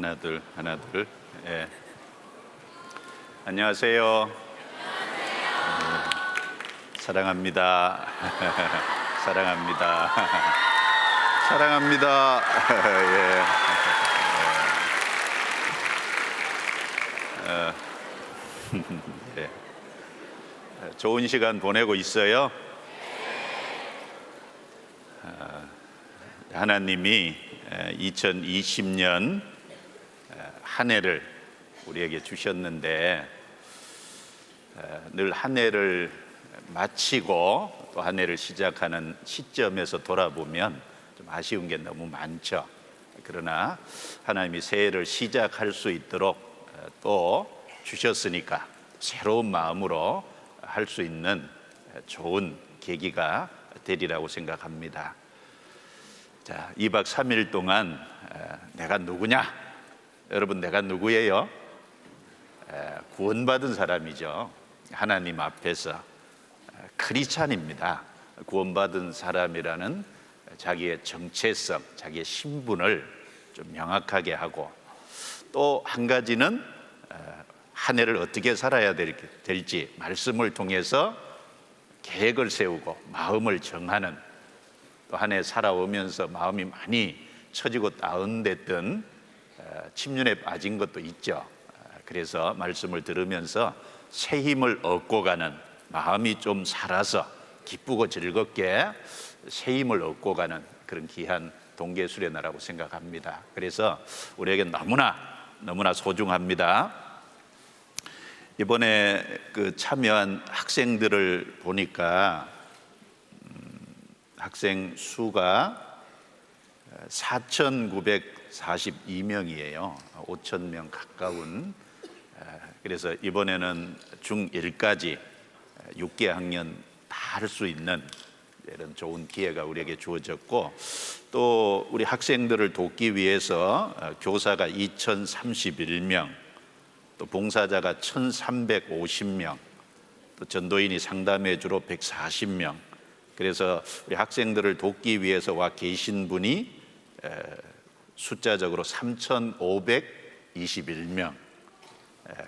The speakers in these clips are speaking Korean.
하나 둘 하나 둘. 예. 안녕하세요. 사랑합니다. 사랑합니다. 사랑합니다. 예. 예. 좋은 시간 보내고 있어요. 하나님이 2020년 한 해를 우리에게 주셨는데, 늘 한 해를 마치고 또 한 해를 시작하는 시점에서 돌아보면 좀 아쉬운 게 너무 많죠. 그러나 하나님이 새해를 시작할 수 있도록 또 주셨으니까 새로운 마음으로 할 수 있는 좋은 계기가 되리라고 생각합니다. 자, 2박 3일 동안 내가 누구냐? 여러분, 내가 누구예요? 구원받은 사람이죠. 하나님 앞에서 크리스찬입니다. 구원받은 사람이라는 자기의 정체성, 자기의 신분을 좀 명확하게 하고, 또 한 가지는 한 해를 어떻게 살아야 될지 말씀을 통해서 계획을 세우고 마음을 정하는, 또 한 해 살아오면서 마음이 많이 처지고 다운됐던 침륜에 빠진 것도 있죠. 그래서 말씀을 들으면서 새 힘을 얻고 가는, 마음이 좀 살아서 기쁘고 즐겁게 새 힘을 얻고 가는 그런 귀한 동계 수련회라고 생각합니다. 그래서 우리에게 너무나 소중합니다. 이번에 참여한 학생들을 보니까 학생 수가 4,942명이에요. 5,000명 가까운. 그래서 이번에는 중1까지 6개 학년 다 할 수 있는 이런 좋은 기회가 우리에게 주어졌고, 또 우리 학생들을 돕기 위해서 교사가 2,031명, 또 봉사자가 1,350명, 또 전도인이 상담해 주로 140명. 그래서 우리 학생들을 돕기 위해서 와 계신 분이 숫자적으로 3,521명.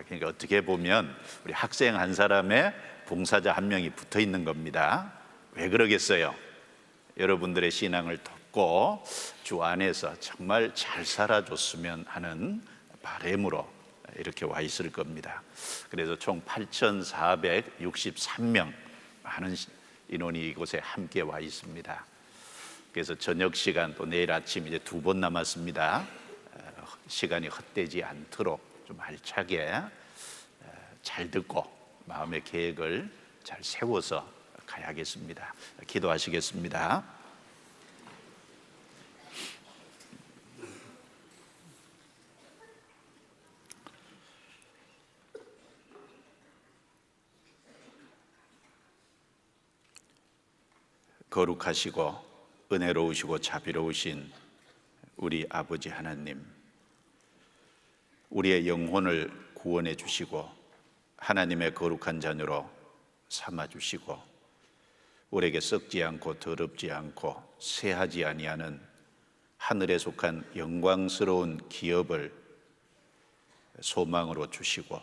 그러니까 어떻게 보면 우리 학생 한 사람에 봉사자 한 명이 붙어 있는 겁니다. 왜 그러겠어요? 여러분들의 신앙을 돕고 주 안에서 정말 잘 살아줬으면 하는 바람으로 이렇게 와 있을 겁니다. 그래서 총 8,463명, 많은 인원이 이곳에 함께 와 있습니다. 그래서 저녁 시간, 또 내일 아침 이제 2번 남았습니다. 시간이 헛되지 않도록 좀 알차게 잘 듣고 마음의 계획을 잘 세워서 가야겠습니다. 기도하시겠습니다. 거룩하시고 은혜로우시고 자비로우신 우리 아버지 하나님, 우리의 영혼을 구원해 주시고 하나님의 거룩한 자녀로 삼아 주시고, 우리에게 썩지 않고 더럽지 않고 쇠하지 아니하는 하늘에 속한 영광스러운 기업을 소망으로 주시고,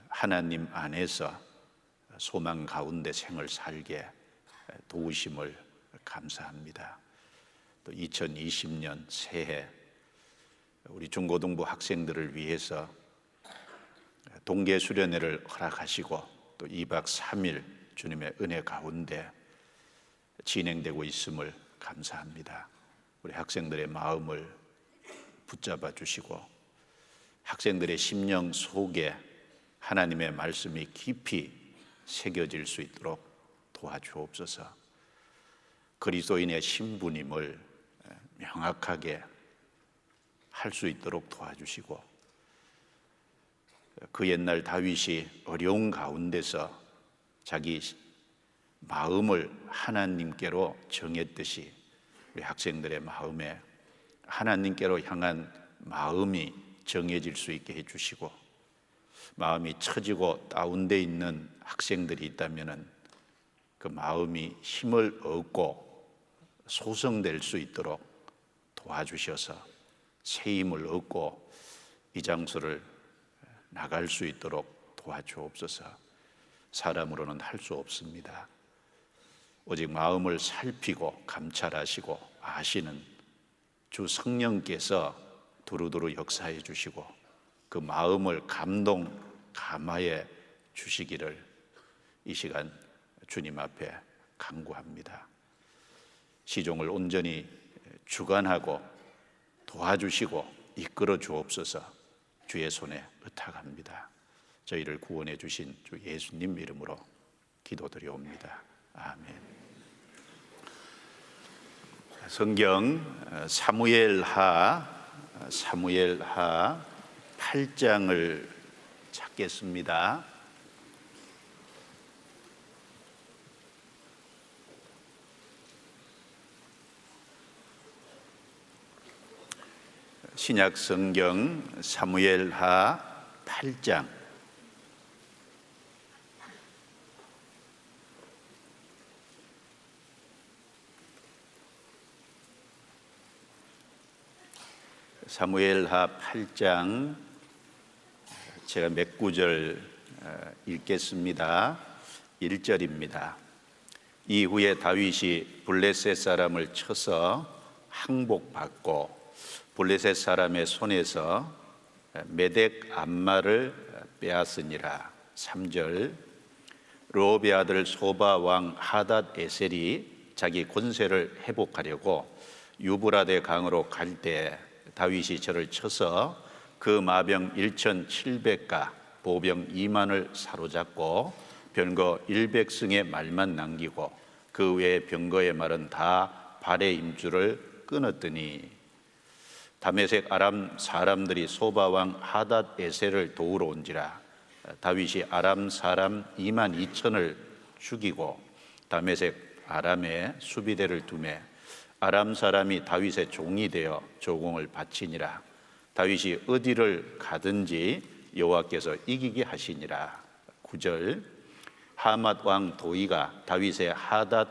하나님 안에서 소망 가운데 생을 살게 도우심을 감사합니다. 또 2020년 새해 우리 중고등부 학생들을 위해서 동계 수련회를 허락하시고, 또 2박 3일 주님의 은혜 가운데 진행되고 있음을 감사합니다. 우리 학생들의 마음을 붙잡아 주시고, 학생들의 심령 속에 하나님의 말씀이 깊이 새겨질 수 있도록 도와주옵소서. 그리스도인의 신분임을 명확하게 할 수 있도록 도와주시고, 그 옛날 다윗이 어려운 가운데서 자기 마음을 하나님께로 정했듯이 우리 학생들의 마음에 하나님께로 향한 마음이 정해질 수 있게 해주시고, 마음이 처지고 다운돼 있는 학생들이 있다면 그 마음이 힘을 얻고 소성될 수 있도록 도와주셔서 새 힘을 얻고 이 장소를 나갈 수 있도록 도와주옵소서. 사람으로는 할 수 없습니다. 오직 마음을 살피고 감찰하시고 아시는 주 성령께서 두루두루 역사해 주시고 그 마음을 감화해 주시기를 이 시간 주님 앞에 간구합니다. 시종을 온전히 주관하고 도와주시고 이끌어 주옵소서. 주의 손에 의탁합니다. 저희를 구원해 주신 주 예수님 이름으로 기도드리옵니다. 아멘. 성경 사무엘하 8장을 찾겠습니다. 신약 성경 사무엘하 8장 사무엘하 8장 제가 몇 구절 읽겠습니다. 1절입니다. 이후에 다윗이 블레셋 사람을 쳐서 항복받고 블레셋 사람의 손에서 메덱 암마를 빼앗으니라. 3절. 르홉의 아들 소바 왕 하닷 에셀이 자기 권세를 회복하려고 유브라데 강으로 갈 때 다윗이 저를 쳐서 그 마병 1,700가 보병 2만을 사로잡고 병거 100승의 말만 남기고 그 외의 병거의 말은 다 발의 임줄을 끊었더니 다메섹 아람 사람들이 소바 왕 하닷 에셀을 도우러 온지라. 다윗이 아람 사람 2만 2천을 죽이고 다메섹 아람에 수비대를 두매 아람 사람이 다윗의 종이 되어 조공을 바치니라. 다윗이 어디를 가든지 여호와께서 이기게 하시니라. 9절. 하맛 왕 도이가 다윗의 하닷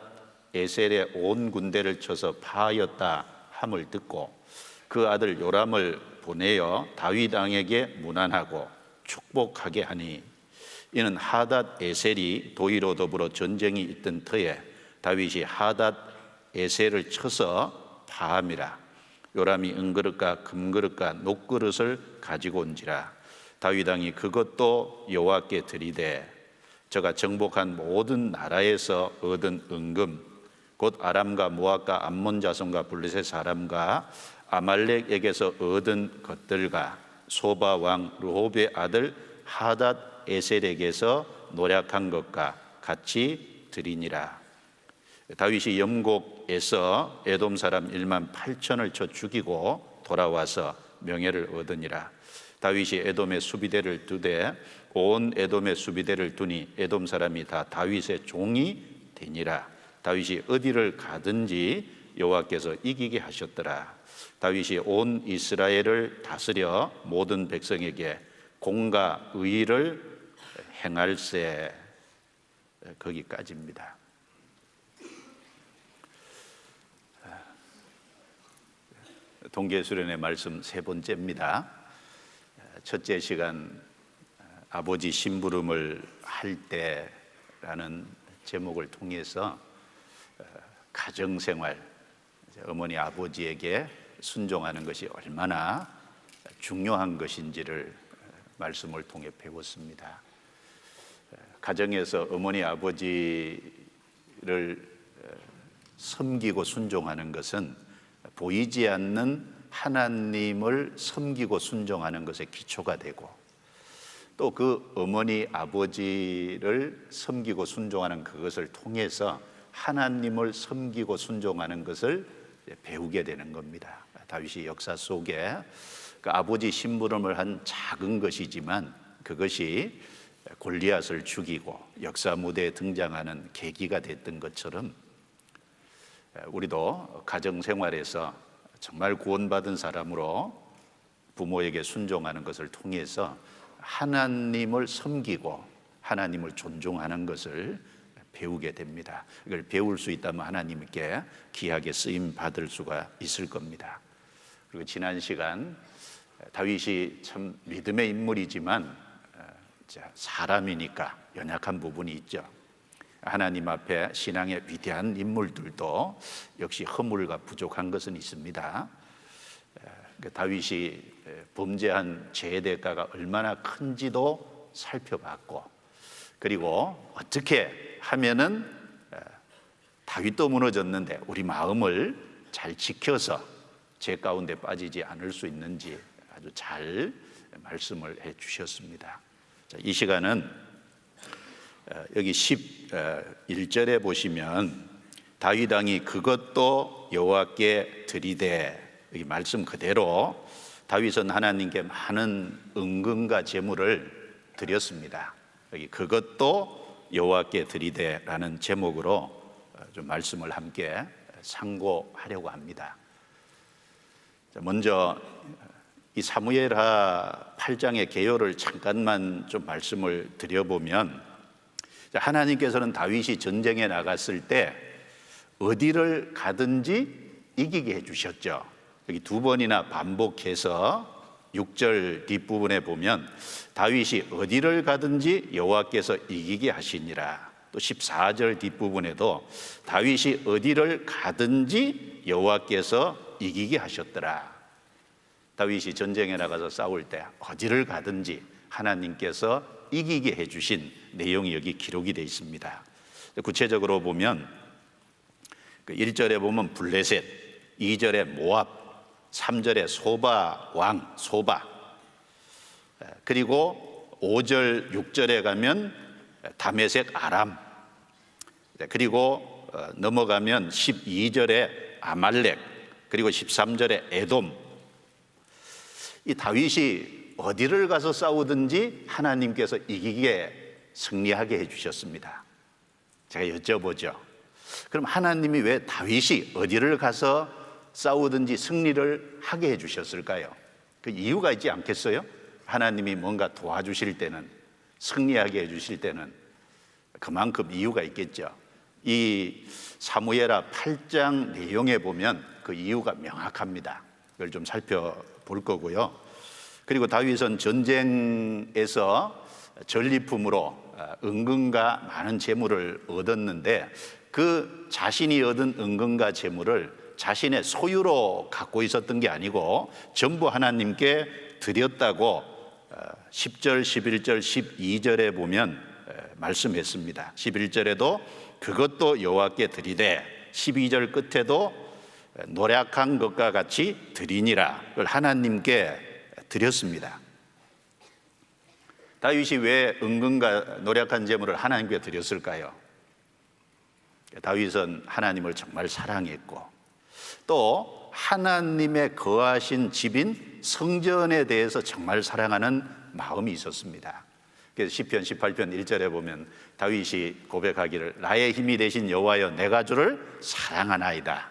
에셀의 온 군대를 쳐서 파하였다 함을 듣고 그 아들 요람을 보내어 다윗 왕에게 문안하고 축복하게 하니 이는 하닷 에셀이 도이로 더불어 전쟁이 있던 터에 다윗이 하닷 에셀을 쳐서 파함이라. 요람이 은그릇과 금그릇과 녹그릇을 가지고 온지라. 다윗 왕이 그것도 여호와께 드리되 저가 정복한 모든 나라에서 얻은 은금 곧 아람과 모압과 암몬 자손과 블레셋 사람과 아말렉에게서 얻은 것들과 소바 왕 르홉의 아들 하닷 에셀에게서 노략한 것과 같이 드리니라. 다윗이 염곡에서 에돔 사람 1만 8천을 쳐 죽이고 돌아와서 명예를 얻으니라. 다윗이 에돔의 수비대를 두되 온 에돔의 수비대를 두니 에돔 사람이 다 다윗의 종이 되니라. 다윗이 어디를 가든지 여호와께서 이기게 하셨더라. 다윗이 온 이스라엘을 다스려 모든 백성에게 공과 의를 행할세. 거기까지입니다. 동계수련의 말씀 세 번째입니다. 첫째 시간 아버지 심부름을 할 때라는 제목을 통해서 가정생활, 어머니 아버지에게 순종하는 것이 얼마나 중요한 것인지를 말씀을 통해 배웠습니다. 가정에서 어머니 아버지를 섬기고 순종하는 것은 보이지 않는 하나님을 섬기고 순종하는 것의 기초가 되고 또 그 어머니 아버지를 섬기고 순종하는 그것을 통해서 하나님을 섬기고 순종하는 것을 배우게 되는 겁니다. 다윗이 역사 속에 그 아버지 심부름을 한 작은 것이지만 그것이 골리앗을 죽이고 역사 무대에 등장하는 계기가 됐던 것처럼 우리도 가정생활에서 정말 구원받은 사람으로 부모에게 순종하는 것을 통해서 하나님을 섬기고 하나님을 존중하는 것을 배우게 됩니다. 이걸 배울 수 있다면 하나님께 귀하게 쓰임 받을 수가 있을 겁니다. 그리고 지난 시간 다윗이 참 믿음의 인물이지만 사람이니까 연약한 부분이 있죠. 하나님 앞에 신앙의 위대한 인물들도 역시 허물과 부족한 것은 있습니다. 다윗이 범죄한 죄의 대가가 얼마나 큰지도 살펴봤고, 그리고 어떻게 하면은 다윗도 무너졌는데 우리 마음을 잘 지켜서 죄 가운데 빠지지 않을 수 있는지 아주 잘 말씀을 해 주셨습니다. 이 시간은 여기 11절에 보시면 다윗 왕이 그것도 여호와께 드리되, 여기 말씀 그대로 다윗은 하나님께 많은 은금과 제물을 드렸습니다. 여기 그것도 여호와께 드리되라는 제목으로 좀 말씀을 함께 상고하려고 합니다. 먼저 이 사무엘하 8장의 개요를 잠깐만 좀 말씀을 드려보면, 하나님께서는 다윗이 전쟁에 나갔을 때 어디를 가든지 이기게 해주셨죠. 여기 두 번이나 반복해서 6절 뒷부분에 보면 다윗이 어디를 가든지 여호와께서 이기게 하시니라. 또 14절 뒷부분에도 다윗이 어디를 가든지 여호와께서 이기게 하셨더라. 다윗이 전쟁에 나가서 싸울 때 어디를 가든지 하나님께서 이기게 해주신 내용이 여기 기록이 되어 있습니다. 구체적으로 보면 1절에 보면 블레셋, 2절에 모압, 3절에 소바 왕 소바, 그리고 5절 6절에 가면 다메섹 아람, 그리고 넘어가면 12절에 아말렉, 그리고 13절에 에돔. 이 다윗이 어디를 가서 싸우든지 하나님께서 이기게 승리하게 해주셨습니다. 제가 여쭤보죠. 그럼 하나님이 왜 다윗이 어디를 가서 싸우든지 승리를 하게 해주셨을까요? 그 이유가 있지 않겠어요? 하나님이 뭔가 도와주실 때는, 승리하게 해주실 때는 그만큼 이유가 있겠죠. 이 사무엘하 8장 내용에 보면 그 이유가 명확합니다. 그걸 좀 살펴볼 거고요. 그리고 다윗은 전쟁에서 전리품으로 은금과 많은 재물을 얻었는데, 그 자신이 얻은 은금과 재물을 자신의 소유로 갖고 있었던 게 아니고 전부 하나님께 드렸다고 10절, 11절, 12절에 보면 말씀했습니다. 11절에도 그것도 여호와께 드리되, 12절 끝에도 노략한 것과 같이 드리니라, 그걸 하나님께 드렸습니다. 다윗이 왜 은금과 노략한 제물을 하나님께 드렸을까요? 다윗은 하나님을 정말 사랑했고, 또 하나님의 거하신 집인 성전에 대해서 정말 사랑하는 마음이 있었습니다. 그래서 시편 18편 1절에 보면 다윗이 고백하기를 나의 힘이 되신 여호와여 내가 주를 사랑하나이다.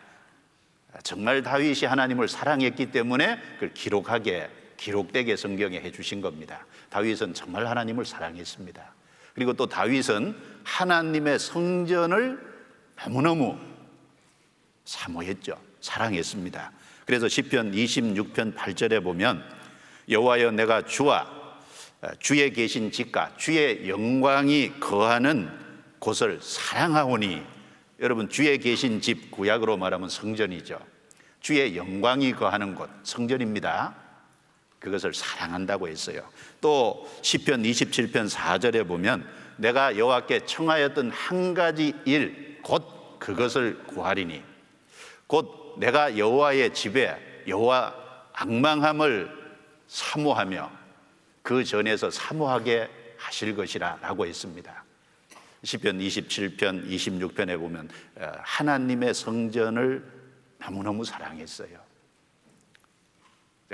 정말 다윗이 하나님을 사랑했기 때문에 그걸 기록되게 성경에 해주신 겁니다. 다윗은 정말 하나님을 사랑했습니다. 그리고 또 다윗은 하나님의 성전을 너무너무 사모했죠. 사랑했습니다. 그래서 시편 26편 8절에 보면 여호와여 내가 주와 주의 계신 집과 주의 영광이 거하는 곳을 사랑하오니, 여러분 주의 계신 집, 구약으로 말하면 성전이죠. 주의 영광이 거하는 곳, 성전입니다. 그것을 사랑한다고 했어요. 또 시편 27편 4절에 보면 내가 여호와께 청하였던 한 가지 일 곧 그것을 구하리니, 곧 내가 여호와의 집에 여호와 앙망함을 사모하며 그 전에서 사모하게 하실 것이라 라고 했습니다. 시편 27편 26편에 보면 하나님의 성전을 너무너무 사랑했어요.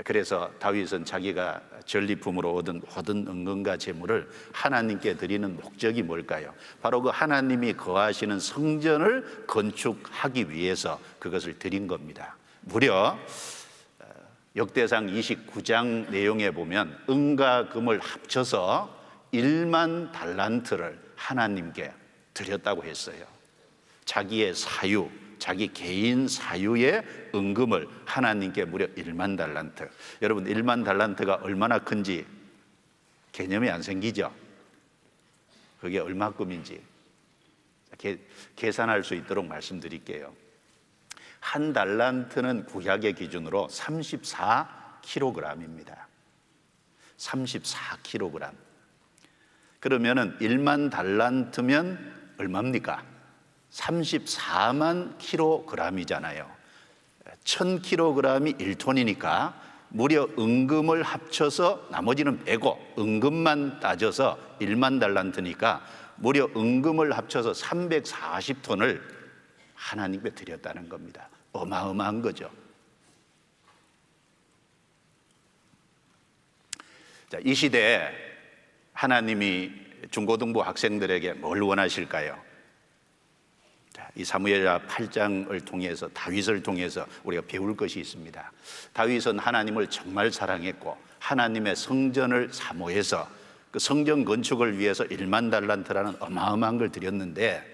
그래서 다윗은 자기가 전리품으로 얻은 모든 은금과 재물을 하나님께 드리는 목적이 뭘까요? 바로 그 하나님이 거하시는 성전을 건축하기 위해서 그것을 드린 겁니다. 무려 역대상 29장 내용에 보면 은과 금을 합쳐서 1만 달란트를 하나님께 드렸다고 했어요. 자기의 사유, 자기 개인 사유의 은금을 하나님께 무려 1만 달란트. 여러분 1만 달란트가 얼마나 큰지 개념이 안 생기죠? 그게 얼마큼인지 계산할 수 있도록 말씀드릴게요. 한 달란트는 구약의 기준으로 34kg입니다. 34kg. 그러면은 1만 달란트면 얼마입니까? 34만 kg이잖아요. 1000kg이 1톤이니까 무려 은금을 합쳐서 나머지는 빼고 은금만 따져서 1만 달란트니까 무려 은금을 합쳐서 340톤을 하나님께 드렸다는 겁니다. 어마어마한 거죠. 자, 이 시대에 하나님이 중고등부 학생들에게 뭘 원하실까요? 자, 이 사무엘하 8장을 통해서 다윗을 통해서 우리가 배울 것이 있습니다. 다윗은 하나님을 정말 사랑했고 하나님의 성전을 사모해서 그 성전 건축을 위해서 1만 달란트라는 어마어마한 걸 드렸는데,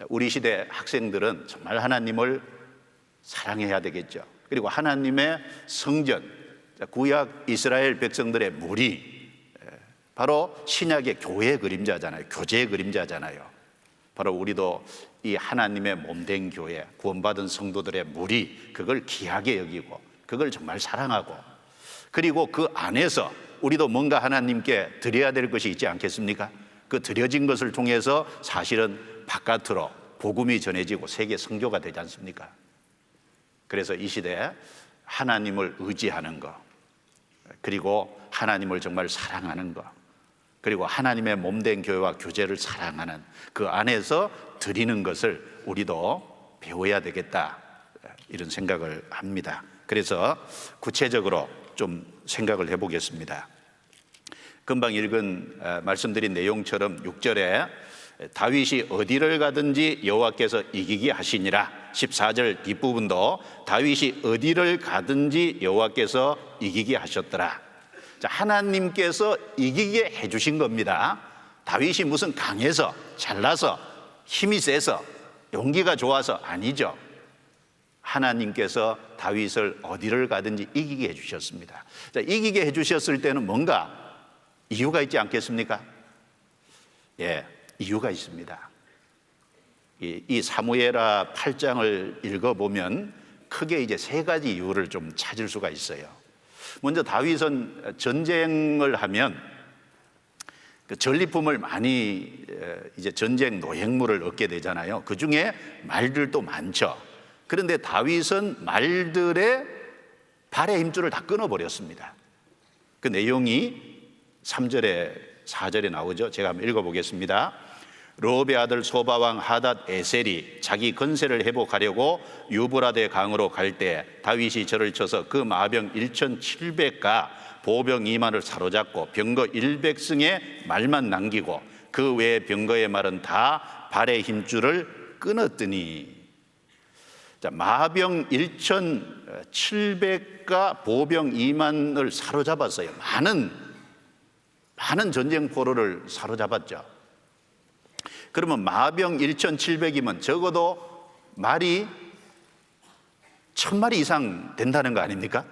우리 시대 학생들은 정말 하나님을 사랑해야 되겠죠. 그리고 하나님의 성전, 구약 이스라엘 백성들의 무리, 바로 신약의 교회의 그림자잖아요. 교제의 그림자잖아요. 바로 우리도 이 하나님의 몸된 교회, 구원받은 성도들의 무리, 그걸 귀하게 여기고 그걸 정말 사랑하고, 그리고 그 안에서 우리도 뭔가 하나님께 드려야 될 것이 있지 않겠습니까? 그 드려진 것을 통해서 사실은 바깥으로 복음이 전해지고 세계 선교가 되지 않습니까? 그래서 이 시대에 하나님을 의지하는 것, 그리고 하나님을 정말 사랑하는 것, 그리고 하나님의 몸된 교회와 교제를 사랑하는 그 안에서 드리는 것을 우리도 배워야 되겠다, 이런 생각을 합니다. 그래서 구체적으로 좀 생각을 해보겠습니다. 금방 읽은 말씀드린 내용처럼 6절에 다윗이 어디를 가든지 여호와께서 이기게 하시니라. 14절 뒷부분도 다윗이 어디를 가든지 여호와께서 이기게 하셨더라. 자, 하나님께서 이기게 해주신 겁니다. 다윗이 무슨 강해서 잘나서 힘이 세서 용기가 좋아서 아니죠. 하나님께서 다윗을 어디를 가든지 이기게 해주셨습니다. 자, 이기게 해주셨을 때는 뭔가 이유가 있지 않겠습니까? 예, 이유가 있습니다. 이 사무엘하 8장을 읽어보면 크게 이제 세 가지 이유를 좀 찾을 수가 있어요. 먼저 다윗은 전쟁을 하면 그 전리품을 많이 이제 전쟁 노획물을 얻게 되잖아요. 그 중에 말들도 많죠. 그런데 다윗은 말들의 발의 힘줄을 다 끊어버렸습니다. 그 내용이 3절에 4절에 나오죠. 제가 한번 읽어보겠습니다. 르홉의 아들 소바왕 하닷 에셀이 자기 건세를 회복하려고 유브라데 강으로 갈 때 다윗이 절을 쳐서 그 마병 1700가 보병 2만을 사로잡고 병거 100승의 말만 남기고 그 외의 병거의 말은 다 발의 힘줄을 끊었더니, 자, 마병 1700가 보병 2만을 사로잡았어요. 많은 전쟁 포로를 사로잡았죠. 그러면 마병 1700이면 적어도 말이 1000마리 이상 된다는 거 아닙니까?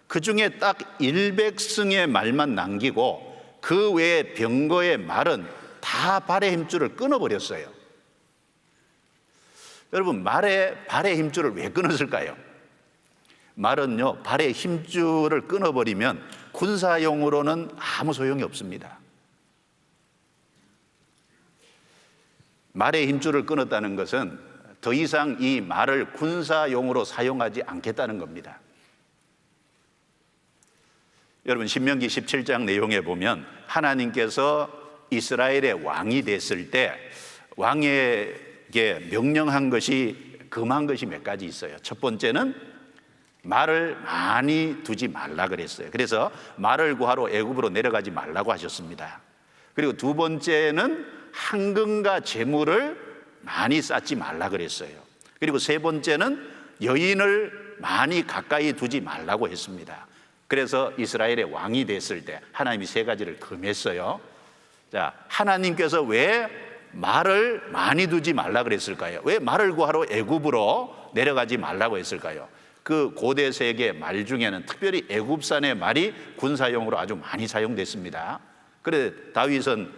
그 중에 딱 100승의 말만 남기고 그 외에 병거의 말은 다 발의 힘줄을 끊어버렸어요. 여러분, 발의 힘줄을 왜 끊었을까요? 말은요, 발의 힘줄을 끊어버리면 군사용으로는 아무 소용이 없습니다. 말의 힘줄을 끊었다는 것은 더 이상 이 말을 군사용으로 사용하지 않겠다는 겁니다. 여러분, 신명기 17장 내용에 보면 하나님께서 이스라엘의 왕이 됐을 때 왕에게 명령한 것이, 금한 것이 몇 가지 있어요. 첫 번째는 말을 많이 두지 말라 그랬어요. 그래서 말을 구하러 애굽으로 내려가지 말라고 하셨습니다. 그리고 두 번째는 황금과 재물을 많이 쌓지 말라 그랬어요. 그리고 세 번째는 여인을 많이 가까이 두지 말라고 했습니다. 그래서 이스라엘의 왕이 됐을 때 하나님이 세 가지를 금했어요. 자, 하나님께서 왜 말을 많이 두지 말라 그랬을까요? 왜 말을 구하러 애굽으로 내려가지 말라고 했을까요? 그 고대 세계 말 중에는 특별히 애굽산의 말이 군사용으로 아주 많이 사용됐습니다. 그래 다윗은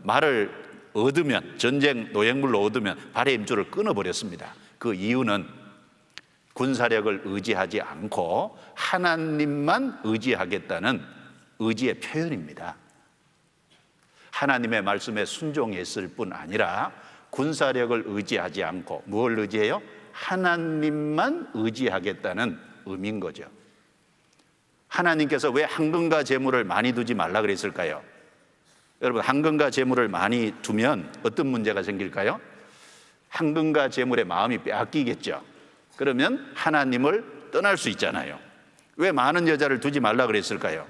말을 얻으면, 전쟁 노획물로 얻으면 발의 힘줄을 끊어버렸습니다. 그 이유는 군사력을 의지하지 않고 하나님만 의지하겠다는 의지의 표현입니다. 하나님의 말씀에 순종했을 뿐 아니라 군사력을 의지하지 않고 무엇을 의지해요? 하나님만 의지하겠다는 의미인 거죠. 하나님께서 왜 황금과 재물을 많이 두지 말라 그랬을까요? 여러분, 황금과 재물을 많이 두면 어떤 문제가 생길까요? 황금과 재물의 마음이 빼앗기겠죠. 그러면 하나님을 떠날 수 있잖아요. 왜 많은 여자를 두지 말라 그랬을까요?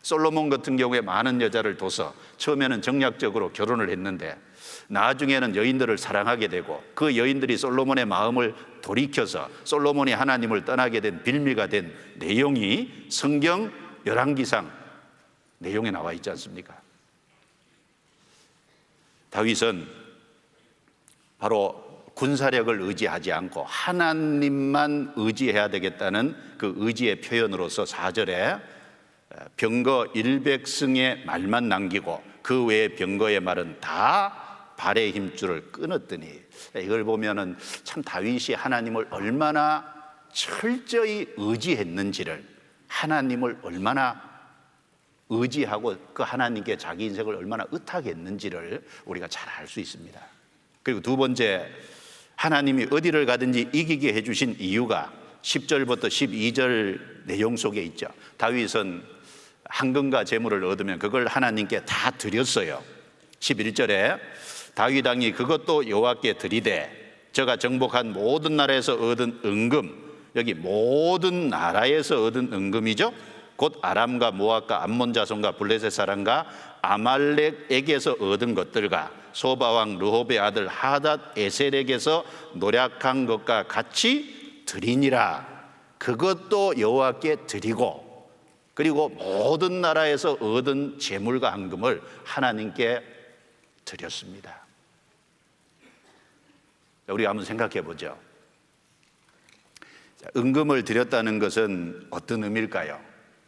솔로몬 같은 경우에 많은 여자를 둬서 처음에는 정략적으로 결혼을 했는데 나중에는 여인들을 사랑하게 되고 그 여인들이 솔로몬의 마음을 돌이켜서 솔로몬이 하나님을 떠나게 된 빌미가 된 내용이 성경 열왕기상 내용에 나와 있지 않습니까? 다윗은 바로 군사력을 의지하지 않고 하나님만 의지해야 되겠다는 그 의지의 표현으로서 4절에 병거 100승의 말만 남기고 그 외의 병거의 말은 다 발의 힘줄을 끊었더니, 이걸 보면은 참 다윗이 하나님을 얼마나 철저히 의지했는지를, 하나님을 얼마나 의지하고 그 하나님께 자기 인생을 얼마나 의탁했는지를 우리가 잘 알 수 있습니다. 그리고 두 번째, 하나님이 어디를 가든지 이기게 해주신 이유가 10절부터 12절 내용 속에 있죠. 다윗은 황금과 재물을 얻으면 그걸 하나님께 다 드렸어요. 11절에 다윗 왕이 그것도 여호와께 드리되 저가 정복한 모든 나라에서 얻은 은금, 여기 모든 나라에서 얻은 은금이죠. 곧 아람과 모압과 암몬 자손과 블레셋 사람과 아말렉에게서 얻은 것들과 소바왕 르홉의 아들 하닷 에셀에게서 노략한 것과 같이 드리니라. 그것도 여호와께 드리고, 그리고 모든 나라에서 얻은 재물과 황금을 하나님께 드렸습니다. 우리가 한번 생각해 보죠. 은금을 드렸다는 것은 어떤 의미일까요?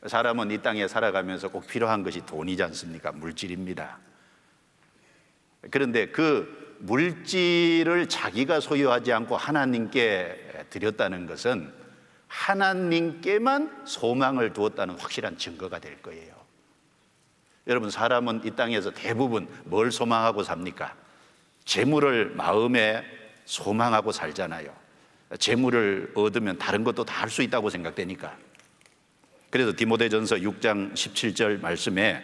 사람은 이 땅에 살아가면서 꼭 필요한 것이 돈이지 않습니까? 물질입니다. 그런데 그 물질을 자기가 소유하지 않고 하나님께 드렸다는 것은 하나님께만 소망을 두었다는 확실한 증거가 될 거예요. 여러분, 사람은 이 땅에서 대부분 뭘 소망하고 삽니까? 재물을 마음에 소망하고 살잖아요. 재물을 얻으면 다른 것도 다 할 수 있다고 생각되니까. 그래서 디모데전서 6장 17절 말씀에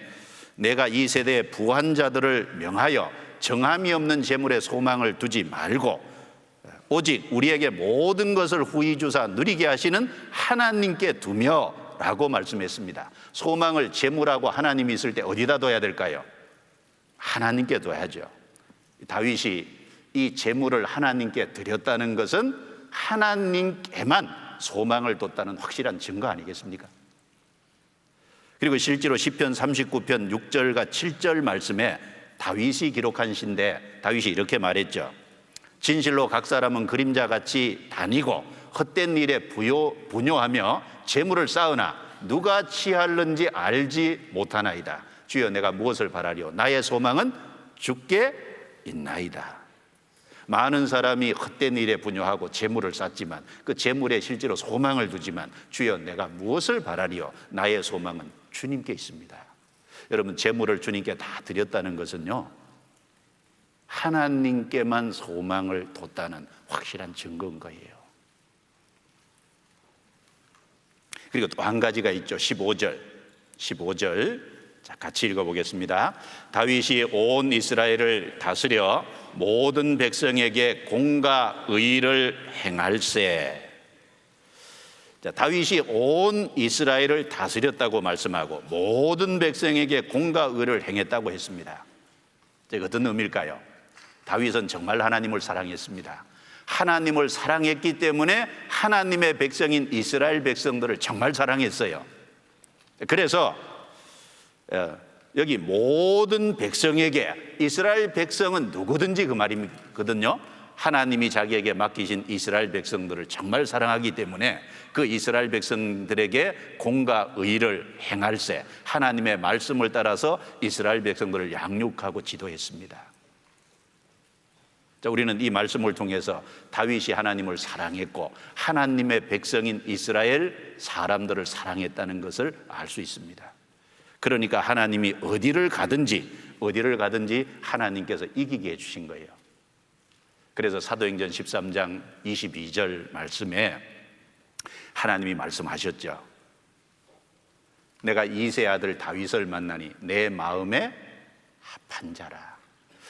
내가 이 세대의 부한 자들을 명하여 정함이 없는 재물에 소망을 두지 말고 오직 우리에게 모든 것을 후히 주사 누리게 하시는 하나님께 두며 라고 말씀했습니다. 소망을 재물하고 하나님이 있을 때 어디다 둬야 될까요? 하나님께 둬야죠. 다윗이 이 재물을 하나님께 드렸다는 것은 하나님께만 소망을 뒀다는 확실한 증거 아니겠습니까? 그리고 실제로 시편 39편 6절과 7절 말씀에 다윗이 기록한 시인데 다윗이 이렇게 말했죠. 진실로 각 사람은 그림자같이 다니고 헛된 일에 분요하며 재물을 쌓으나 누가 취할는지 알지 못하나이다. 주여 내가 무엇을 바라리요? 나의 소망은 주께 있나이다. 많은 사람이 헛된 일에 분요하고 재물을 쌓지만 그 재물에 실제로 소망을 두지만 주여 내가 무엇을 바라리요? 나의 소망은 주님께 있습니다. 여러분, 재물을 주님께 다 드렸다는 것은요, 하나님께만 소망을 뒀다는 확실한 증거인 거예요. 그리고 또 한 가지가 있죠. 15절 자, 같이 읽어보겠습니다. 다윗이 온 이스라엘을 다스려 모든 백성에게 공과 의를 행할세. 자, 다윗이 온 이스라엘을 다스렸다고 말씀하고 모든 백성에게 공과 의를 행했다고 했습니다. 이게 어떤 의미일까요? 다윗은 정말 하나님을 사랑했습니다. 하나님을 사랑했기 때문에 하나님의 백성인 이스라엘 백성들을 정말 사랑했어요. 그래서 여기 모든 백성에게, 이스라엘 백성은 누구든지 그 말이거든요. 하나님이 자기에게 맡기신 이스라엘 백성들을 정말 사랑하기 때문에 그 이스라엘 백성들에게 공과 의를 행할세, 하나님의 말씀을 따라서 이스라엘 백성들을 양육하고 지도했습니다. 자, 우리는 이 말씀을 통해서 다윗이 하나님을 사랑했고 하나님의 백성인 이스라엘 사람들을 사랑했다는 것을 알 수 있습니다. 그러니까 하나님이 어디를 가든지 하나님께서 이기게 해주신 거예요. 그래서 사도행전 13장 22절 말씀에 하나님이 말씀하셨죠. 내가 이새의 아들 다윗을 만나니 내 마음에 합한 자라.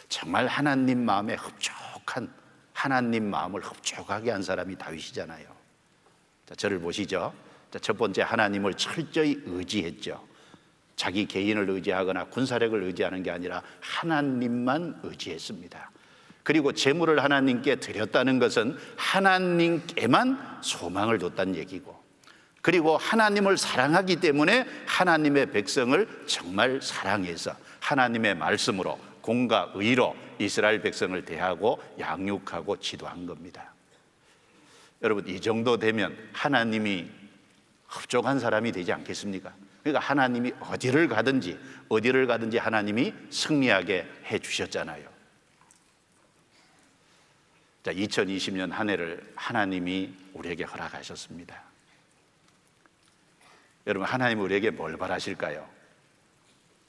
정말 하나님 마음에 흡족한, 하나님 마음을 흡족하게 한 사람이 다윗이잖아요. 자, 저를 보시죠. 자, 첫 번째, 하나님을 철저히 의지했죠. 자기 개인을 의지하거나 군사력을 의지하는 게 아니라 하나님만 의지했습니다. 그리고 재물을 하나님께 드렸다는 것은 하나님께만 소망을 뒀다는 얘기고, 그리고 하나님을 사랑하기 때문에 하나님의 백성을 정말 사랑해서 하나님의 말씀으로 공과 의로 이스라엘 백성을 대하고 양육하고 지도한 겁니다. 여러분, 이 정도 되면 하나님이 흡족한 사람이 되지 않겠습니까? 그러니까 하나님이 어디를 가든지 하나님이 승리하게 해 주셨잖아요. 자, 2020년 한 해를 하나님이 우리에게 허락하셨습니다. 여러분, 하나님은 우리에게 뭘 바라실까요?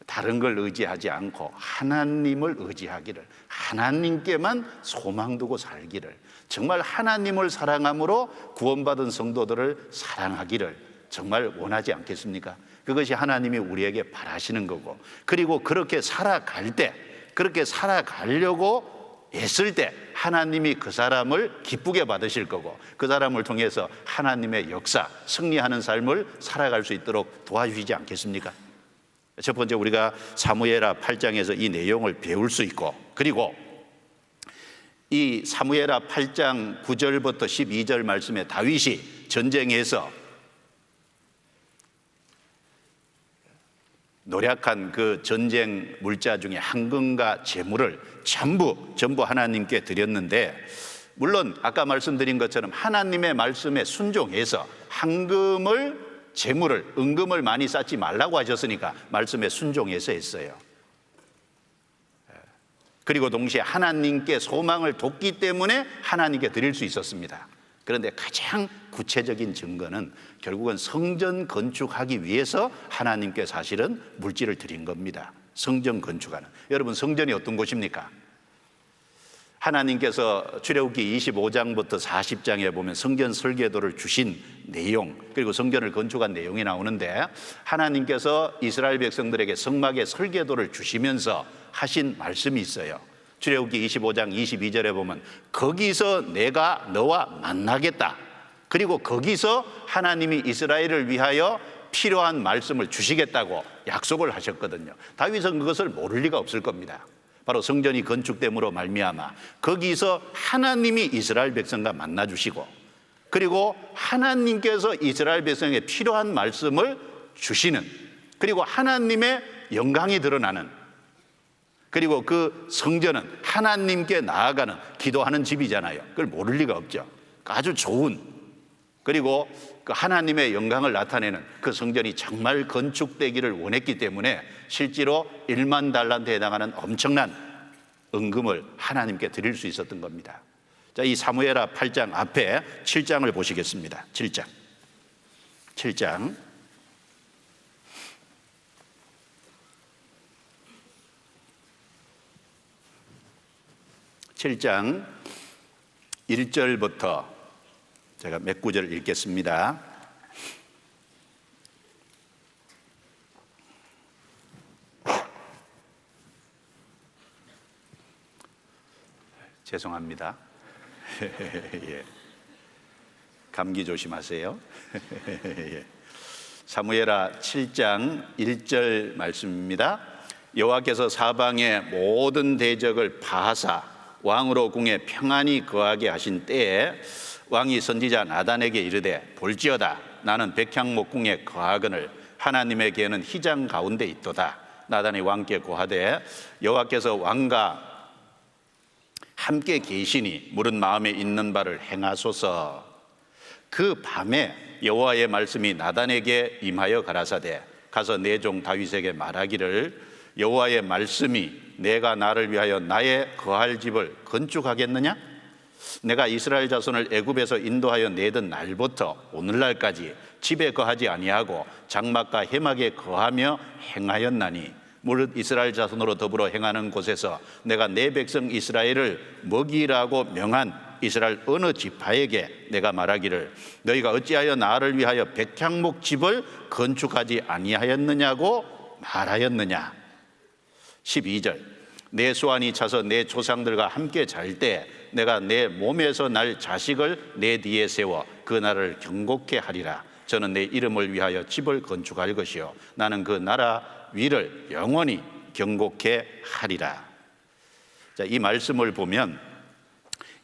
다른 걸 의지하지 않고 하나님을 의지하기를, 하나님께만 소망 두고 살기를, 정말 하나님을 사랑함으로 구원받은 성도들을 사랑하기를 정말 원하지 않겠습니까? 그것이 하나님이 우리에게 바라시는 거고, 그리고 그렇게 살아갈 때, 그렇게 살아가려고 애쓸 때 하나님이 그 사람을 기쁘게 받으실 거고, 그 사람을 통해서 하나님의 역사, 승리하는 삶을 살아갈 수 있도록 도와주시지 않겠습니까? 첫 번째, 우리가 사무엘하 8장에서 이 내용을 배울 수 있고, 그리고 이 사무엘하 8장 9절부터 12절 말씀에 다윗이 전쟁에서 노력한 그 전쟁 물자 중에 한금과 재물을 전부 하나님께 드렸는데, 물론 아까 말씀드린 것처럼 하나님의 말씀에 순종해서 한금을, 재물을, 은금을 많이 쌓지 말라고 하셨으니까 말씀에 순종해서 했어요. 그리고 동시에 하나님께 소망을 뒀기 때문에 하나님께 드릴 수 있었습니다. 그런데 가장 구체적인 증거는 결국은 성전 건축하기 위해서 하나님께 사실은 물질을 드린 겁니다. 성전 건축하는. 여러분, 성전이 어떤 곳입니까? 하나님께서 출애굽기 25장부터 40장에 보면 성전 설계도를 주신 내용, 그리고 성전을 건축한 내용이 나오는데, 하나님께서 이스라엘 백성들에게 성막의 설계도를 주시면서 하신 말씀이 있어요. 출애굽기 25장 22절에 보면 거기서 내가 너와 만나겠다, 그리고 거기서 하나님이 이스라엘을 위하여 필요한 말씀을 주시겠다고 약속을 하셨거든요. 다윗은 그것을 모를 리가 없을 겁니다. 바로 성전이 건축됨으로 말미암아 거기서 하나님이 이스라엘 백성과 만나 주시고, 그리고 하나님께서 이스라엘 백성에게 필요한 말씀을 주시는, 그리고 하나님의 영광이 드러나는, 그리고 그 성전은 하나님께 나아가는, 기도하는 집이잖아요. 그걸 모를 리가 없죠. 아주 좋은, 그리고 그 하나님의 영광을 나타내는 그 성전이 정말 건축되기를 원했기 때문에 실제로 1만 달란트에 해당하는 엄청난 은금을 하나님께 드릴 수 있었던 겁니다. 자, 이 사무엘하 8장 앞에 7장을 보시겠습니다. 7장 7장 1절부터 제가 몇 구절 읽겠습니다. 죄송합니다. 예. 감기 조심하세요. 예. 사무엘하 7장 1절 말씀입니다. 여호와께서 사방의 모든 대적을 파하사 왕으로 궁에 평안히 거하게 하신 때에 왕이 선지자 나단에게 이르되, 볼지어다 나는 백향목궁에 거하거늘 하나님의 궤는 휘장 가운데 있도다. 나단이 왕께 고하되 여호와께서 왕과 함께 계시니 물은 마음에 있는 바를 행하소서. 그 밤에 여호와의 말씀이 나단에게 임하여 가라사대 가서 내 종 다윗에게 말하기를 여호와의 말씀이 내가 나를 위하여 나의 거할 집을 건축하겠느냐? 내가 이스라엘 자손을 애굽에서 인도하여 내던 날부터 오늘날까지 집에 거하지 아니하고 장막과 해막에 거하며 행하였나니 무릇 이스라엘 자손으로 더불어 행하는 곳에서 내가 내 백성 이스라엘을 먹이라고 명한 이스라엘 어느 지파에게 내가 말하기를 너희가 어찌하여 나를 위하여 백향목 집을 건축하지 아니하였느냐고 말하였느냐. 12절 내 소환이 차서 내 조상들과 함께 잘 때 내가 내 몸에서 날 자식을 내 뒤에 세워 그 나라를 경고케 하리라. 저는 내 이름을 위하여 집을 건축할 것이요 나는 그 나라 위를 영원히 경고케 하리라. 자, 이 말씀을 보면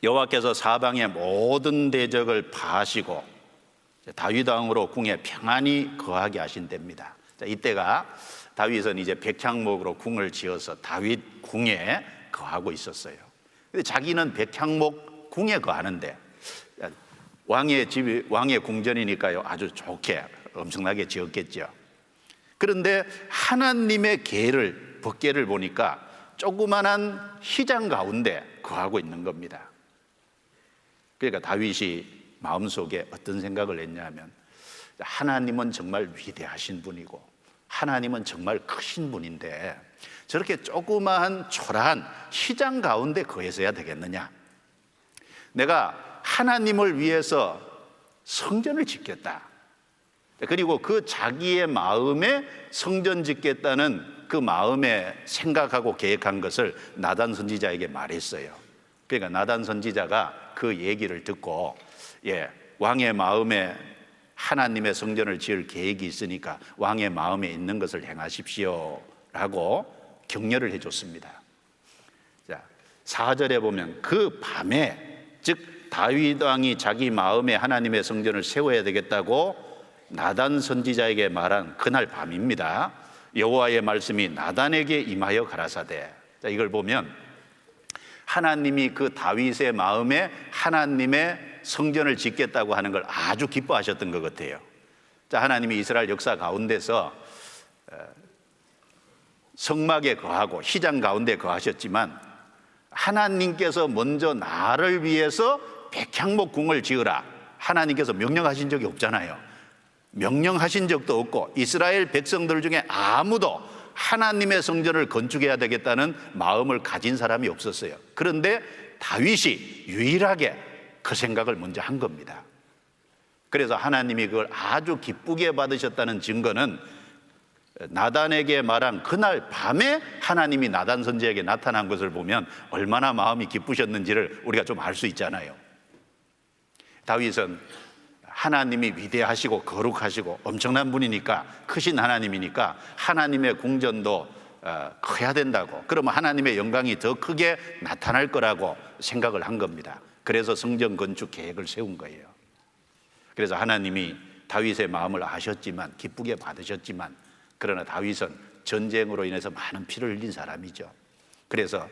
여호와께서 사방의 모든 대적을 파하시고 다윗 왕으로 궁에 평안히 거하게 하신답니다. 자, 이때가 다윗은 이제 백향목으로 궁을 지어서 다윗 궁에 거하고 있었어요. 근데 자기는 백향목 궁에 거하는데 왕의 집이 왕의 궁전이니까요 아주 좋게 엄청나게 지었겠죠. 그런데 하나님의 계를 법궤를 보니까 조그만한 휘장 가운데 거하고 있는 겁니다. 그러니까 다윗이 마음속에 어떤 생각을 했냐면 하나님은 정말 위대하신 분이고 하나님은 정말 크신 분인데 저렇게 조그마한 초라한 휘장 가운데 거해서야 되겠느냐. 내가 하나님을 위해서 성전을 짓겠다. 그리고 그 자기의 마음에 성전 짓겠다는 그 마음에 생각하고 계획한 것을 나단 선지자에게 말했어요. 그러니까 나단 선지자가 그 얘기를 듣고 왕의 마음에 하나님의 성전을 지을 계획이 있으니까 왕의 마음에 있는 것을 행하십시오 라고 격려를 해줬습니다. 자, 4절에 보면 그 밤에 즉 다윗 왕이 자기 마음에 하나님의 성전을 세워야 되겠다고 나단 선지자에게 말한 그날 밤입니다. 여호와의 말씀이 나단에게 임하여 가라사대. 자, 이걸 보면 하나님이 그 다윗의 마음에 하나님의 성전을 짓겠다고 하는 걸 아주 기뻐하셨던 것 같아요. 자, 하나님이 이스라엘 역사 가운데서 성막에 거하고 휘장 가운데 거하셨지만 하나님께서 먼저 나를 위해서 백향목 궁을 지으라 하나님께서 명령하신 적이 없잖아요. 명령하신 적도 없고 이스라엘 백성들 중에 아무도 하나님의 성전을 건축해야 되겠다는 마음을 가진 사람이 없었어요. 그런데 다윗이 유일하게 그 생각을 먼저 한 겁니다. 그래서 하나님이 그걸 아주 기쁘게 받으셨다는 증거는 나단에게 말한 그날 밤에 하나님이 나단 선지자에게 나타난 것을 보면 얼마나 마음이 기쁘셨는지를 우리가 좀 알 수 있잖아요. 다윗은 하나님이 위대하시고 거룩하시고 엄청난 분이니까 크신 하나님이니까 하나님의 궁전도 커야 된다고, 그러면 하나님의 영광이 더 크게 나타날 거라고 생각을 한 겁니다. 그래서 성전 건축 계획을 세운 거예요. 그래서 하나님이 다윗의 마음을 아셨지만 기쁘게 받으셨지만 그러나 다윗은 전쟁으로 인해서 많은 피를 흘린 사람이죠. 그래서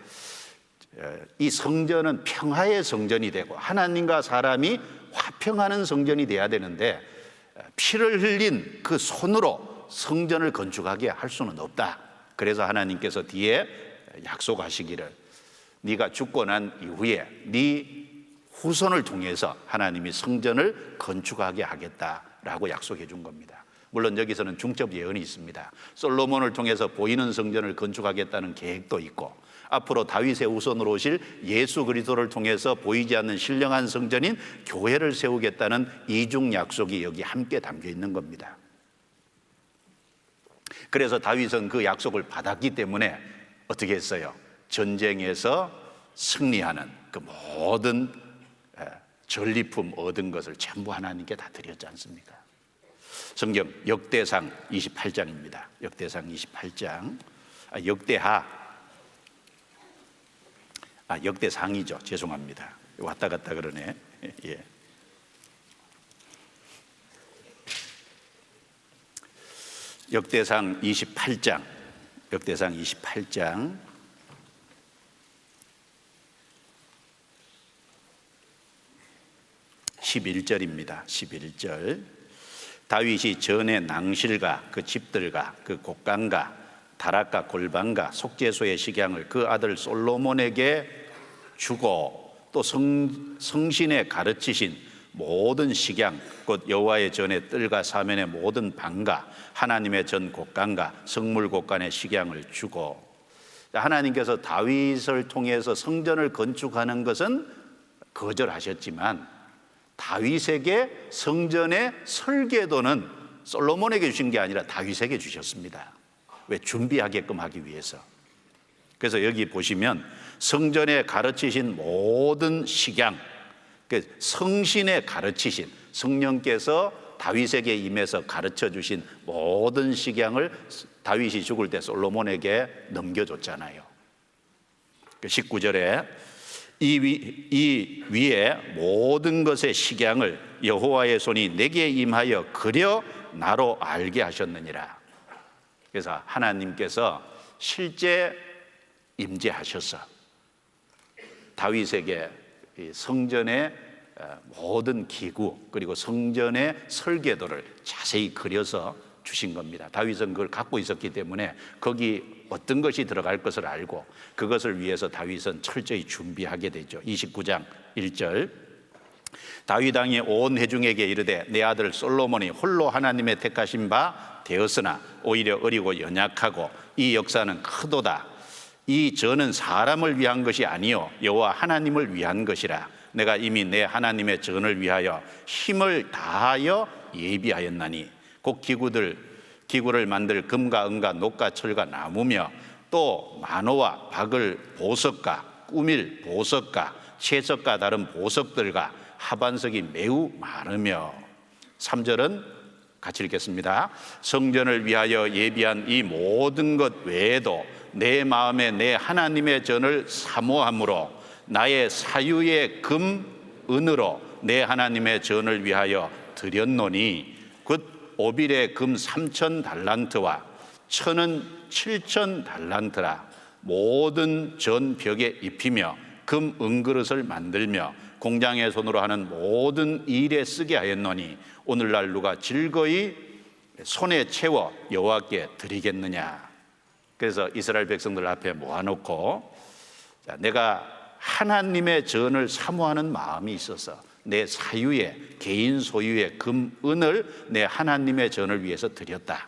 이 성전은 평화의 성전이 되고 하나님과 사람이 화평하는 성전이 돼야 되는데 피를 흘린 그 손으로 성전을 건축하게 할 수는 없다. 그래서 하나님께서 뒤에 약속하시기를 네가 죽고 난 이후에 네 후손을 통해서 하나님이 성전을 건축하게 하겠다라고 약속해 준 겁니다. 물론 여기서는 중첩 예언이 있습니다. 솔로몬을 통해서 보이는 성전을 건축하겠다는 계획도 있고 앞으로 다윗의 후손으로 오실 예수 그리스도를 통해서 보이지 않는 신령한 성전인 교회를 세우겠다는 이중 약속이 여기 함께 담겨 있는 겁니다. 그래서 다윗은 그 약속을 받았기 때문에 어떻게 했어요? 전쟁에서 승리하는 그 모든 전리품 얻은 것을 전부 하나님께 다 드렸지 않습니까? 성경 역대상 28장입니다. 역대상 28장. 역대상이죠. 죄송합니다. 왔다 갔다 그러네. 예. 역대상 28장 역대상 28장 11절입니다. 11절. 다윗이 전에 낭실과 그 집들과 그 곡간과 다락과 골방과 속죄소의 식양을 그 아들 솔로몬에게 주고 또 성신에 가르치신 모든 식양 곧 여호와의 전의 뜰과 사면의 모든 방과 하나님의 전 곡간과 성물 곡간의 식양을 주고, 하나님께서 다윗을 통해서 성전을 건축하는 것은 거절하셨지만 다윗에게 성전의 설계도는 솔로몬에게 주신 게 아니라 다윗에게 주셨습니다. 왜? 준비하게끔 하기 위해서. 그래서 여기 보시면 성전에 가르치신 모든 식양, 성신에 가르치신, 성령께서 다윗에게 임해서 가르쳐 주신 모든 식양을 다윗이 죽을 때 솔로몬에게 넘겨줬잖아요. 19절에 이 위에 모든 것의 식양을 여호와의 손이 내게 임하여 그려 나로 알게 하셨느니라. 그래서 하나님께서 실제 임재하셔서 다윗에게 성전의 모든 기구 그리고 성전의 설계도를 자세히 그려서 주신 겁니다. 다윗은 그걸 갖고 있었기 때문에 거기 어떤 것이 들어갈 것을 알고 그것을 위해서 다윗은 철저히 준비하게 되죠. 29장 1절. 다윗 왕이 온 회중에게 이르되 내 아들 솔로몬이 홀로 하나님의 택하신 바 되었으나 오히려 어리고 연약하고 이 역사는 크도다. 이 전은 사람을 위한 것이 아니요 여호와 하나님을 위한 것이라. 내가 이미 내 하나님의 전을 위하여 힘을 다하여 예비하였나니 곧 기구를 만들 금과 은과 녹과 철과 나무며 또 만호와 박을 보석과 꾸밀 보석과 채석과 다른 보석들과 하반석이 매우 많으며. 3절은 같이 읽겠습니다. 성전을 위하여 예비한 이 모든 것 외에도 내 마음에 내 하나님의 전을 사모함으로 나의 사유의 금 은으로 내 하나님의 전을 위하여 드렸노니 곧 오빌의 금 3,000 달란트와 천은 7,000 달란트라. 모든 전 벽에 입히며 금 은그릇을 만들며 공장의 손으로 하는 모든 일에 쓰게 하였노니 오늘날 누가 즐거이 손에 채워 여호와께 드리겠느냐. 그래서 이스라엘 백성들 앞에 모아놓고 내가 하나님의 전을 사모하는 마음이 있어서 내 사유의 개인 소유의 금, 은을 내 하나님의 전을 위해서 드렸다.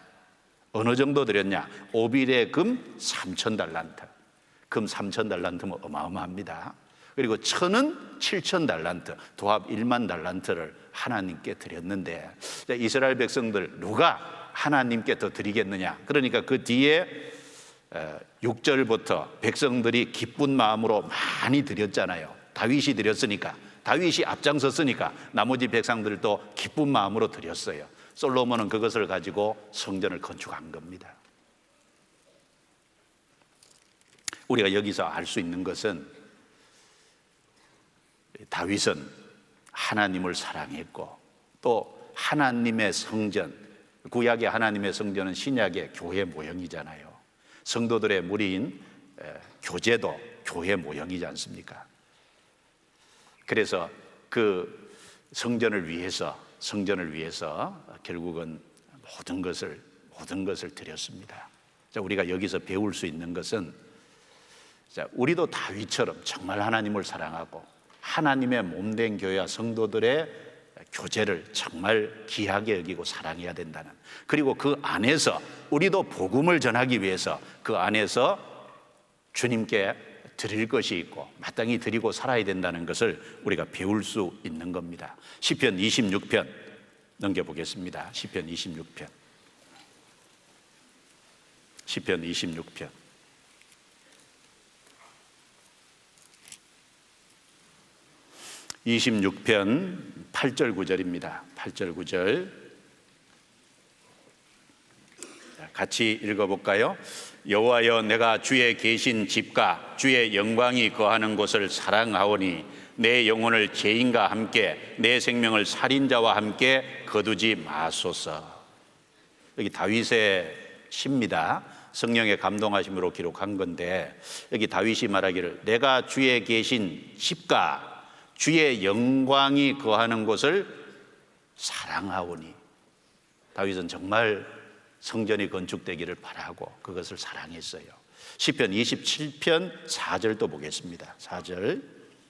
어느 정도 드렸냐? 오빌의 금 3,000 달란트. 금 3,000 달란트면 어마어마합니다. 그리고 천은 7,000 달란트, 도합 1만 달란트를 하나님께 드렸는데 이스라엘 백성들 누가 하나님께 더 드리겠느냐? 그러니까 그 뒤에 6절부터 백성들이 기쁜 마음으로 많이 드렸잖아요. 다윗이 드렸으니까, 다윗이 앞장섰으니까 나머지 백성들도 기쁜 마음으로 드렸어요. 솔로몬은 그것을 가지고 성전을 건축한 겁니다. 우리가 여기서 알 수 있는 것은 다윗은 하나님을 사랑했고 또 하나님의 성전, 구약의 하나님의 성전은 신약의 교회 모형이잖아요. 성도들의 무리인 교제도 교회 모형이지 않습니까? 그래서 그 성전을 위해서 결국은 모든 것을 드렸습니다. 자, 우리가 여기서 배울 수 있는 것은 우리도 다윗처럼 정말 하나님을 사랑하고 하나님의 몸된 교회와 성도들의 교제를 정말 귀하게 여기고 사랑해야 된다는, 그리고 그 안에서 우리도 복음을 전하기 위해서 그 안에서 주님께 드릴 것이 있고 마땅히 드리고 살아야 된다는 것을 우리가 배울 수 있는 겁니다. 시편 26편 넘겨보겠습니다. 시편 26편. 시편 26편. 26편 8절 9절입니다. 8절 9절 같이 읽어볼까요? 여호와여, 내가 주의 계신 집과 주의 영광이 거하는 곳을 사랑하오니 내 영혼을 죄인과 함께 내 생명을 살인자와 함께 거두지 마소서. 여기 다윗의 시입니다. 성령의 감동하심으로 기록한 건데, 여기 다윗이 말하기를 내가 주의 계신 집과 주의 영광이 거하는 곳을 사랑하오니. 다윗은 정말 성전이 건축되기를 바라고 그것을 사랑했어요. 시편 27편 4절도 보겠습니다. 4절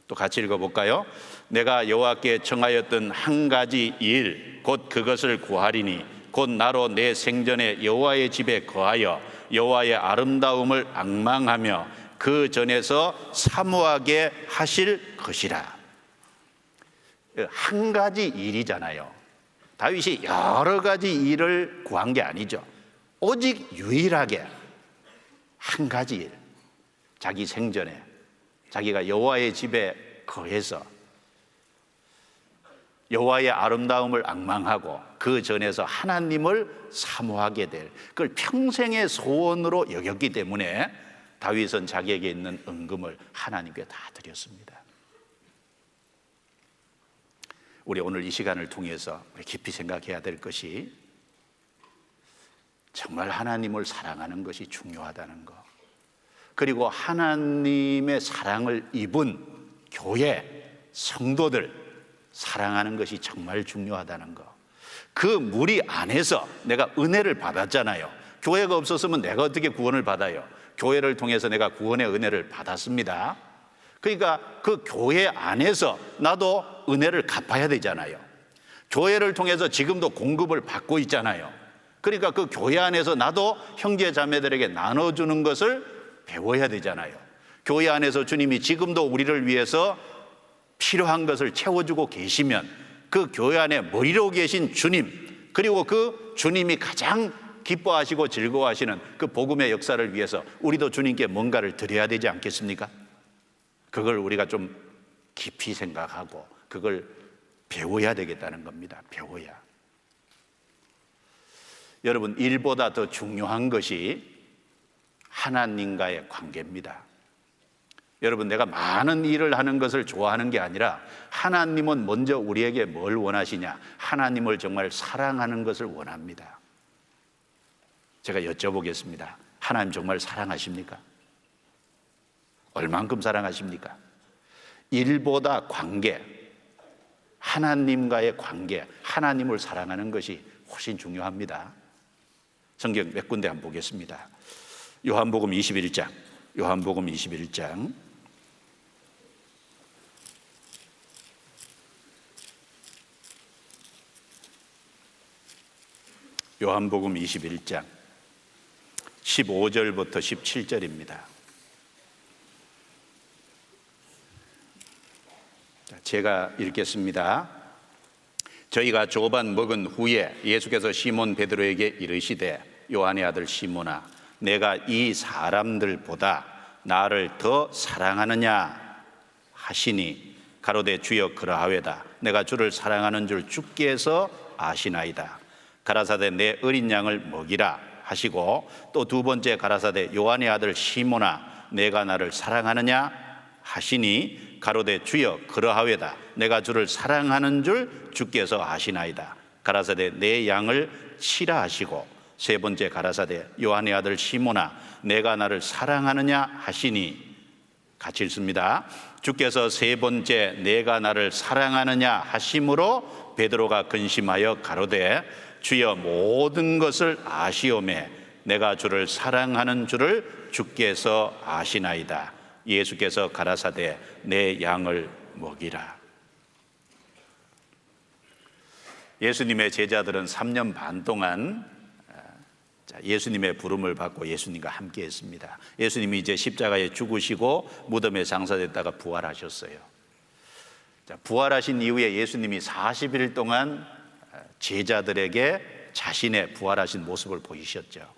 또 같이 읽어볼까요? 내가 여호와께 청하였던 한 가지 일 곧 그것을 구하리니 곧 나로 내 생전에 여호와의 집에 거하여 여호와의 아름다움을 앙망하며 그 전에서 사모하게 하실 것이라. 한 가지 일이잖아요. 다윗이 여러 가지 일을 구한 게 아니죠. 오직 유일하게 한 가지 일, 자기 생전에 자기가 여호와의 집에 거해서 여호와의 아름다움을 앙망하고 그 전에서 하나님을 사모하게 될, 그걸 평생의 소원으로 여겼기 때문에 다윗은 자기에게 있는 은금을 하나님께 다 드렸습니다. 우리 오늘 이 시간을 통해서 깊이 생각해야 될 것이, 정말 하나님을 사랑하는 것이 중요하다는 것, 그리고 하나님의 사랑을 입은 교회, 성도들 사랑하는 것이 정말 중요하다는 것. 그 무리 안에서 내가 은혜를 받았잖아요. 교회가 없었으면 내가 어떻게 구원을 받아요? 교회를 통해서 내가 구원의 은혜를 받았습니다. 그러니까 그 교회 안에서 나도 은혜를 갚아야 되잖아요. 교회를 통해서 지금도 공급을 받고 있잖아요. 그러니까 그 교회 안에서 나도 형제 자매들에게 나눠주는 것을 배워야 되잖아요. 교회 안에서 주님이 지금도 우리를 위해서 필요한 것을 채워주고 계시면 그 교회 안에 머리로 계신 주님, 그리고 그 주님이 가장 기뻐하시고 즐거워하시는 그 복음의 역사를 위해서 우리도 주님께 뭔가를 드려야 되지 않겠습니까? 그걸 우리가 좀 깊이 생각하고 그걸 배워야 되겠다는 겁니다. 배워야. 여러분, 일보다 더 중요한 것이 하나님과의 관계입니다. 여러분, 내가 많은 일을 하는 것을 좋아하는 게 아니라 하나님은 먼저 우리에게 뭘 원하시냐? 하나님을 정말 사랑하는 것을 원합니다. 제가 여쭤보겠습니다. 하나님 정말 사랑하십니까? 얼만큼 사랑하십니까? 일보다 관계, 하나님과의 관계, 하나님을 사랑하는 것이 훨씬 중요합니다. 성경 몇 군데 한번 보겠습니다. 요한복음 21장, 요한복음 21장. 요한복음 21장 15절부터 17절입니다. 제가 읽겠습니다. 저희가 조반 먹은 후에 예수께서 시몬 베드로에게 이르시되 요한의 아들 시몬아, 내가 이 사람들보다 나를 더 사랑하느냐 하시니 가로되 주여 그러하외다. 내가 주를 사랑하는 줄 주께서 아시나이다. 가라사대 내 어린 양을 먹이라 하시고 또 두 번째 가라사대 요한의 아들 시몬아, 내가 나를 사랑하느냐 하시니 가로되 주여 그러하외다. 내가 주를 사랑하는 줄 주께서 아시나이다. 가라사대 내 양을 치라 하시고 세 번째 가라사대 요한의 아들 시몬아, 내가 나를 사랑하느냐 하시니, 같이 읽습니다. 주께서 세 번째 내가 나를 사랑하느냐 하심으로 베드로가 근심하여 가로되 주여 모든 것을 아시오매 내가 주를 사랑하는 줄을 주께서 아시나이다. 예수께서 가라사대 내 양을 먹이라. 예수님의 제자들은 3년 반 동안 예수님의 부름을 받고 예수님과 함께 했습니다. 예수님이 이제 십자가에 죽으시고 무덤에 장사됐다가 부활하셨어요. 부활하신 이후에 예수님이 40일 동안 제자들에게 자신의 부활하신 모습을 보이셨죠.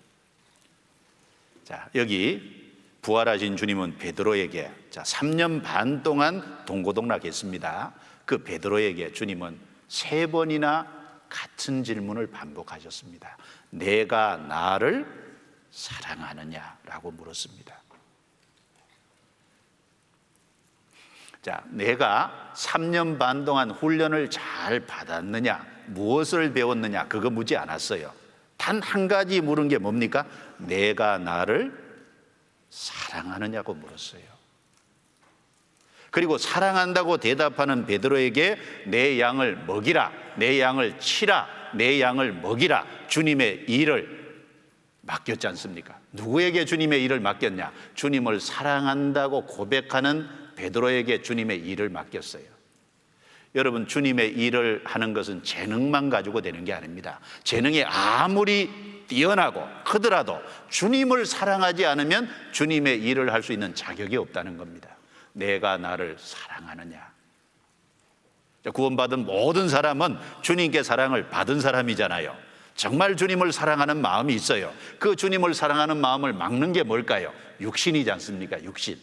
여기 부활하신 주님은 베드로에게 3년 반 동안 동고동락했습니다. 그 베드로에게 주님은 3번이나 같은 질문을 반복하셨습니다. 내가 나를 사랑하느냐라고 물었습니다. 내가 3년 반 동안 훈련을 잘 받았느냐, 무엇을 배웠느냐, 그거 묻지 않았어요. 단 한 가지 물은 게 뭡니까? 내가 나를 사랑하느냐고 물었어요. 그리고 사랑한다고 대답하는 베드로에게 내 양을 먹이라, 내 양을 치라, 내 양을 먹이라, 주님의 일을 맡겼지 않습니까? 누구에게 주님의 일을 맡겼냐? 주님을 사랑한다고 고백하는 베드로에게 주님의 일을 맡겼어요. 여러분, 주님의 일을 하는 것은 재능만 가지고 되는 게 아닙니다. 재능이 아무리 뛰어나고 크더라도 주님을 사랑하지 않으면 주님의 일을 할 수 있는 자격이 없다는 겁니다. 내가 나를 사랑하느냐? 구원받은 모든 사람은 주님께 사랑을 받은 사람이잖아요. 정말 주님을 사랑하는 마음이 있어요. 그 주님을 사랑하는 마음을 막는 게 뭘까요? 육신이지 않습니까? 육신.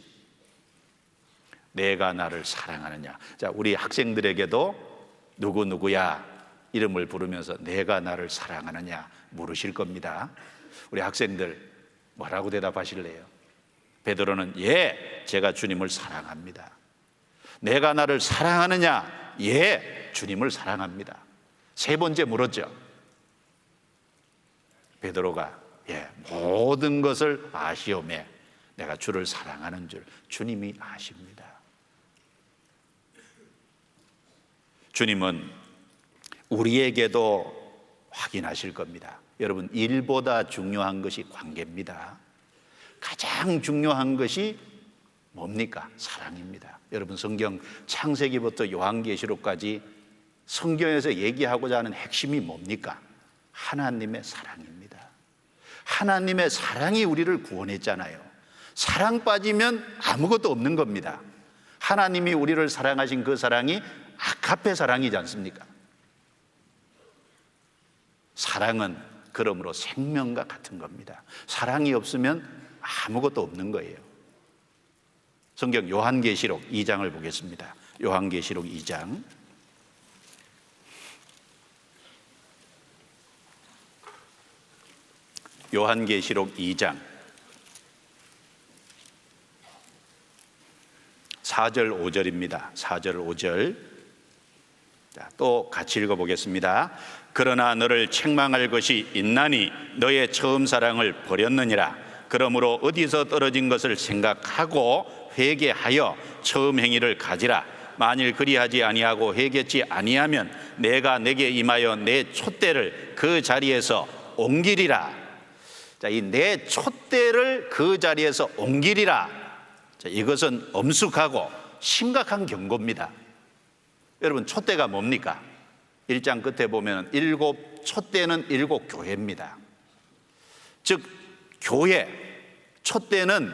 내가 나를 사랑하느냐? 자, 우리 학생들에게도 누구누구야 이름을 부르면서 내가 나를 사랑하느냐 물으실 겁니다. 우리 학생들 뭐라고 대답하실래요? 베드로는 예, 제가 주님을 사랑합니다. 내가 나를 사랑하느냐? 예, 주님을 사랑합니다. 세 번째 물었죠. 베드로가 예, 모든 것을 아시오매 내가 주를 사랑하는 줄 주님이 아십니다. 주님은 우리에게도 확인하실 겁니다. 여러분, 일보다 중요한 것이 관계입니다. 가장 중요한 것이 뭡니까? 사랑입니다. 여러분, 성경 창세기부터 요한계시록까지 성경에서 얘기하고자 하는 핵심이 뭡니까? 하나님의 사랑입니다. 하나님의 사랑이 우리를 구원했잖아요. 사랑 빠지면 아무것도 없는 겁니다. 하나님이 우리를 사랑하신 그 사랑이 아가페 사랑이지 않습니까? 사랑은 그러므로 생명과 같은 겁니다. 사랑이 없으면 아무것도 없는 거예요. 성경 요한계시록 2장을 보겠습니다. 요한계시록 2장. 요한계시록 2장 4절 5절입니다. 4절 5절. 자, 또 같이 읽어보겠습니다. 그러나 너를 책망할 것이 있나니 너의 처음 사랑을 버렸느니라. 그러므로 어디서 떨어진 것을 생각하고 회개하여 처음 행위를 가지라. 만일 그리하지 아니하고 회개치 아니하면 내가 내게 임하여 내 촛대를 그 자리에서 옮기리라. 자, 이 내 촛대를 그 자리에서 옮기리라. 자, 이것은 엄숙하고 심각한 경고입니다. 여러분, 촛대가 뭡니까? 1장 끝에 보면 촛대는 7 교회입니다. 즉 교회, 촛대는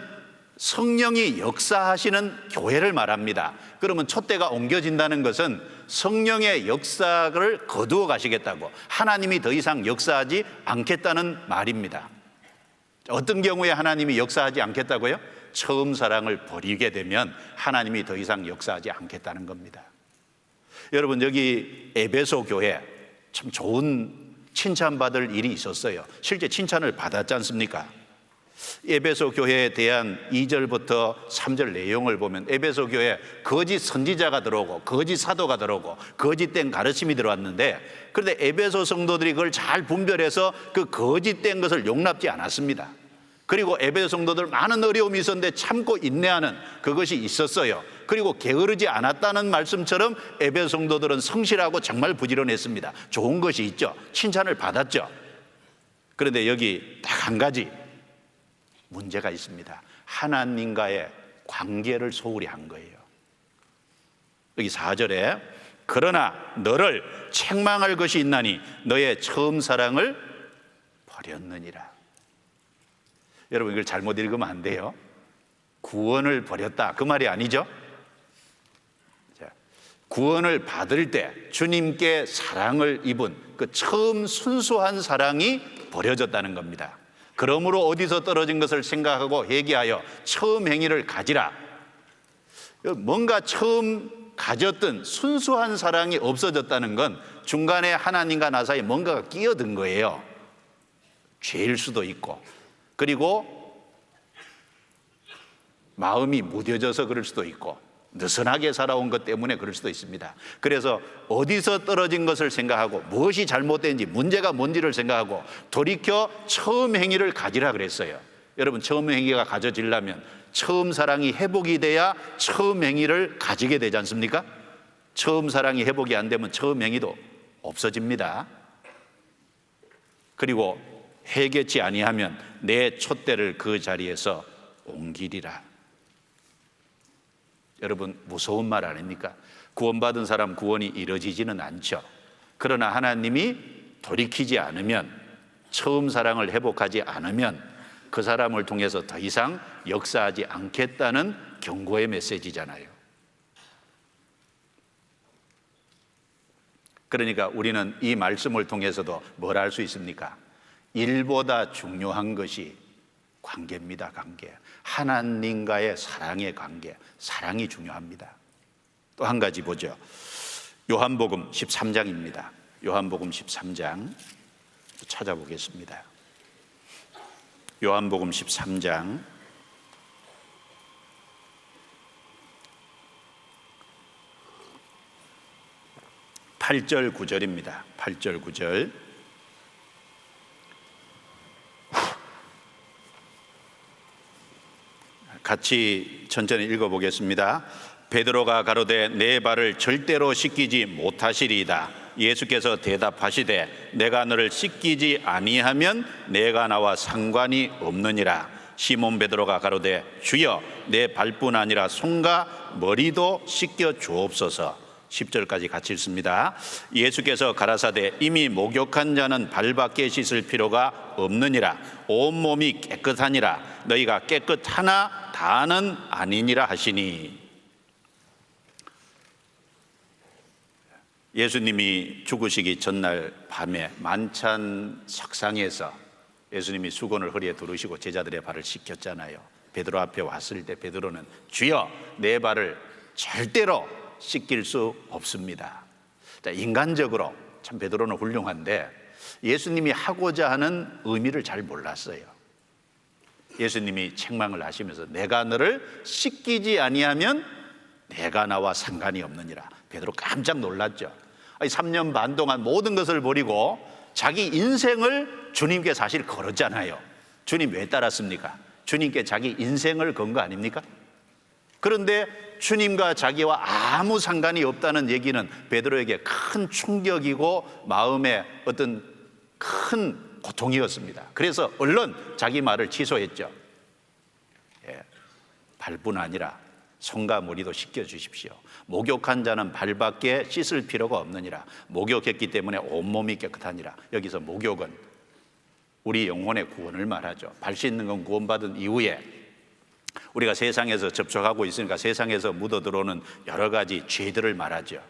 성령이 역사하시는 교회를 말합니다. 그러면 촛대가 옮겨진다는 것은 성령의 역사를 거두어 가시겠다고, 하나님이 더 이상 역사하지 않겠다는 말입니다. 어떤 경우에 하나님이 역사하지 않겠다고요? 처음 사랑을 버리게 되면 하나님이 더 이상 역사하지 않겠다는 겁니다. 여러분, 여기 에베소 교회 참 좋은 칭찬받을 일이 있었어요. 실제 칭찬을 받았지 않습니까? 에베소 교회에 대한 2절부터 3절 내용을 보면 에베소 교회에 거짓 선지자가 들어오고 거짓 사도가 들어오고 거짓된 가르침이 들어왔는데, 그런데 에베소 성도들이 그걸 잘 분별해서 그 거짓된 것을 용납지 않았습니다. 그리고 에베소 성도들 많은 어려움이 있었는데 참고 인내하는 그것이 있었어요. 그리고 게으르지 않았다는 말씀처럼 에베소 성도들은 성실하고 정말 부지런했습니다. 좋은 것이 있죠. 칭찬을 받았죠. 그런데 여기 딱 한 가지 문제가 있습니다. 하나님과의 관계를 소홀히 한 거예요. 여기 4절에 그러나 너를 책망할 것이 있나니 너의 처음 사랑을 버렸느니라. 여러분, 이걸 잘못 읽으면 안 돼요. 구원을 버렸다 그 말이 아니죠. 자, 구원을 받을 때 주님께 사랑을 입은 그 처음 순수한 사랑이 버려졌다는 겁니다. 그러므로 어디서 떨어진 것을 생각하고 회개하여 처음 행위를 가지라. 뭔가 처음 가졌던 순수한 사랑이 없어졌다는 건 중간에 하나님과 나 사이에 뭔가가 끼어든 거예요. 죄일 수도 있고, 그리고 마음이 무뎌져서 그럴 수도 있고, 느슨하게 살아온 것 때문에 그럴 수도 있습니다. 그래서 어디서 떨어진 것을 생각하고 무엇이 잘못된지, 문제가 뭔지를 생각하고 돌이켜 처음 행위를 가지라 그랬어요. 여러분, 처음 행위가 가져지려면 처음 사랑이 회복이 돼야 처음 행위를 가지게 되지 않습니까? 처음 사랑이 회복이 안 되면 처음 행위도 없어집니다. 그리고 회개치 아니하면 내 촛대를 그 자리에서 옮기리라. 여러분, 무서운 말 아닙니까? 구원받은 사람 구원이 이루어지지는 않죠. 그러나 하나님이 돌이키지 않으면, 처음 사랑을 회복하지 않으면 그 사람을 통해서 더 이상 역사하지 않겠다는 경고의 메시지잖아요. 그러니까 우리는 이 말씀을 통해서도 뭘 알 수 있습니까? 일보다 중요한 것이 관계입니다. 관계. 하나님과의 사랑의 관계, 사랑이 중요합니다. 또 한 가지 보죠. 요한복음 13장입니다. 요한복음 13장 찾아보겠습니다. 요한복음 13장 8절 9절입니다. 8절 9절. 같이 천천히 읽어보겠습니다. 베드로가 가로되 내 발을 절대로 씻기지 못하시리이다. 예수께서 대답하시되 내가 너를 씻기지 아니하면 내가 나와 상관이 없느니라. 시몬 베드로가 가로되 주여 내 발뿐 아니라 손과 머리도 씻겨 주옵소서. 10절까지 같이 읽습니다. 예수께서 가라사대 이미 목욕한 자는 발밖에 씻을 필요가 없느니라. 온몸이 깨끗하니라. 너희가 깨끗하나 다는 아니니라 하시니. 예수님이 죽으시기 전날 밤에 만찬 석상에서 예수님이 수건을 허리에 두르시고 제자들의 발을 씻겼잖아요. 베드로 앞에 왔을 때 베드로는 주여 내 발을 절대로 씻길 수 없습니다. 자, 인간적으로 참 베드로는 훌륭한데 예수님이 하고자 하는 의미를 잘 몰랐어요. 예수님이 책망을 하시면서 내가 너를 씻기지 아니하면 내가 나와 상관이 없느니라. 베드로 깜짝 놀랐죠. 3년 반 동안 모든 것을 버리고 자기 인생을 주님께 사실 걸었잖아요. 주님 왜 따랐습니까? 주님께 자기 인생을 건 거 아닙니까? 그런데 주님과 자기와 아무 상관이 없다는 얘기는 베드로에게 큰 충격이고 마음에 어떤 큰 고통이었습니다. 그래서 얼른 자기 말을 취소했죠. 발뿐 아니라 손과 머리도 씻겨 주십시오. 목욕한 자는 발밖에 씻을 필요가 없느니라. 목욕했기 때문에 온몸이 깨끗하니라. 여기서 목욕은 우리 영혼의 구원을 말하죠. 발 씻는 건 구원받은 이후에 우리가 세상에서 접촉하고 있으니까 세상에서 묻어들어오는 여러 가지 죄들을 말하죠.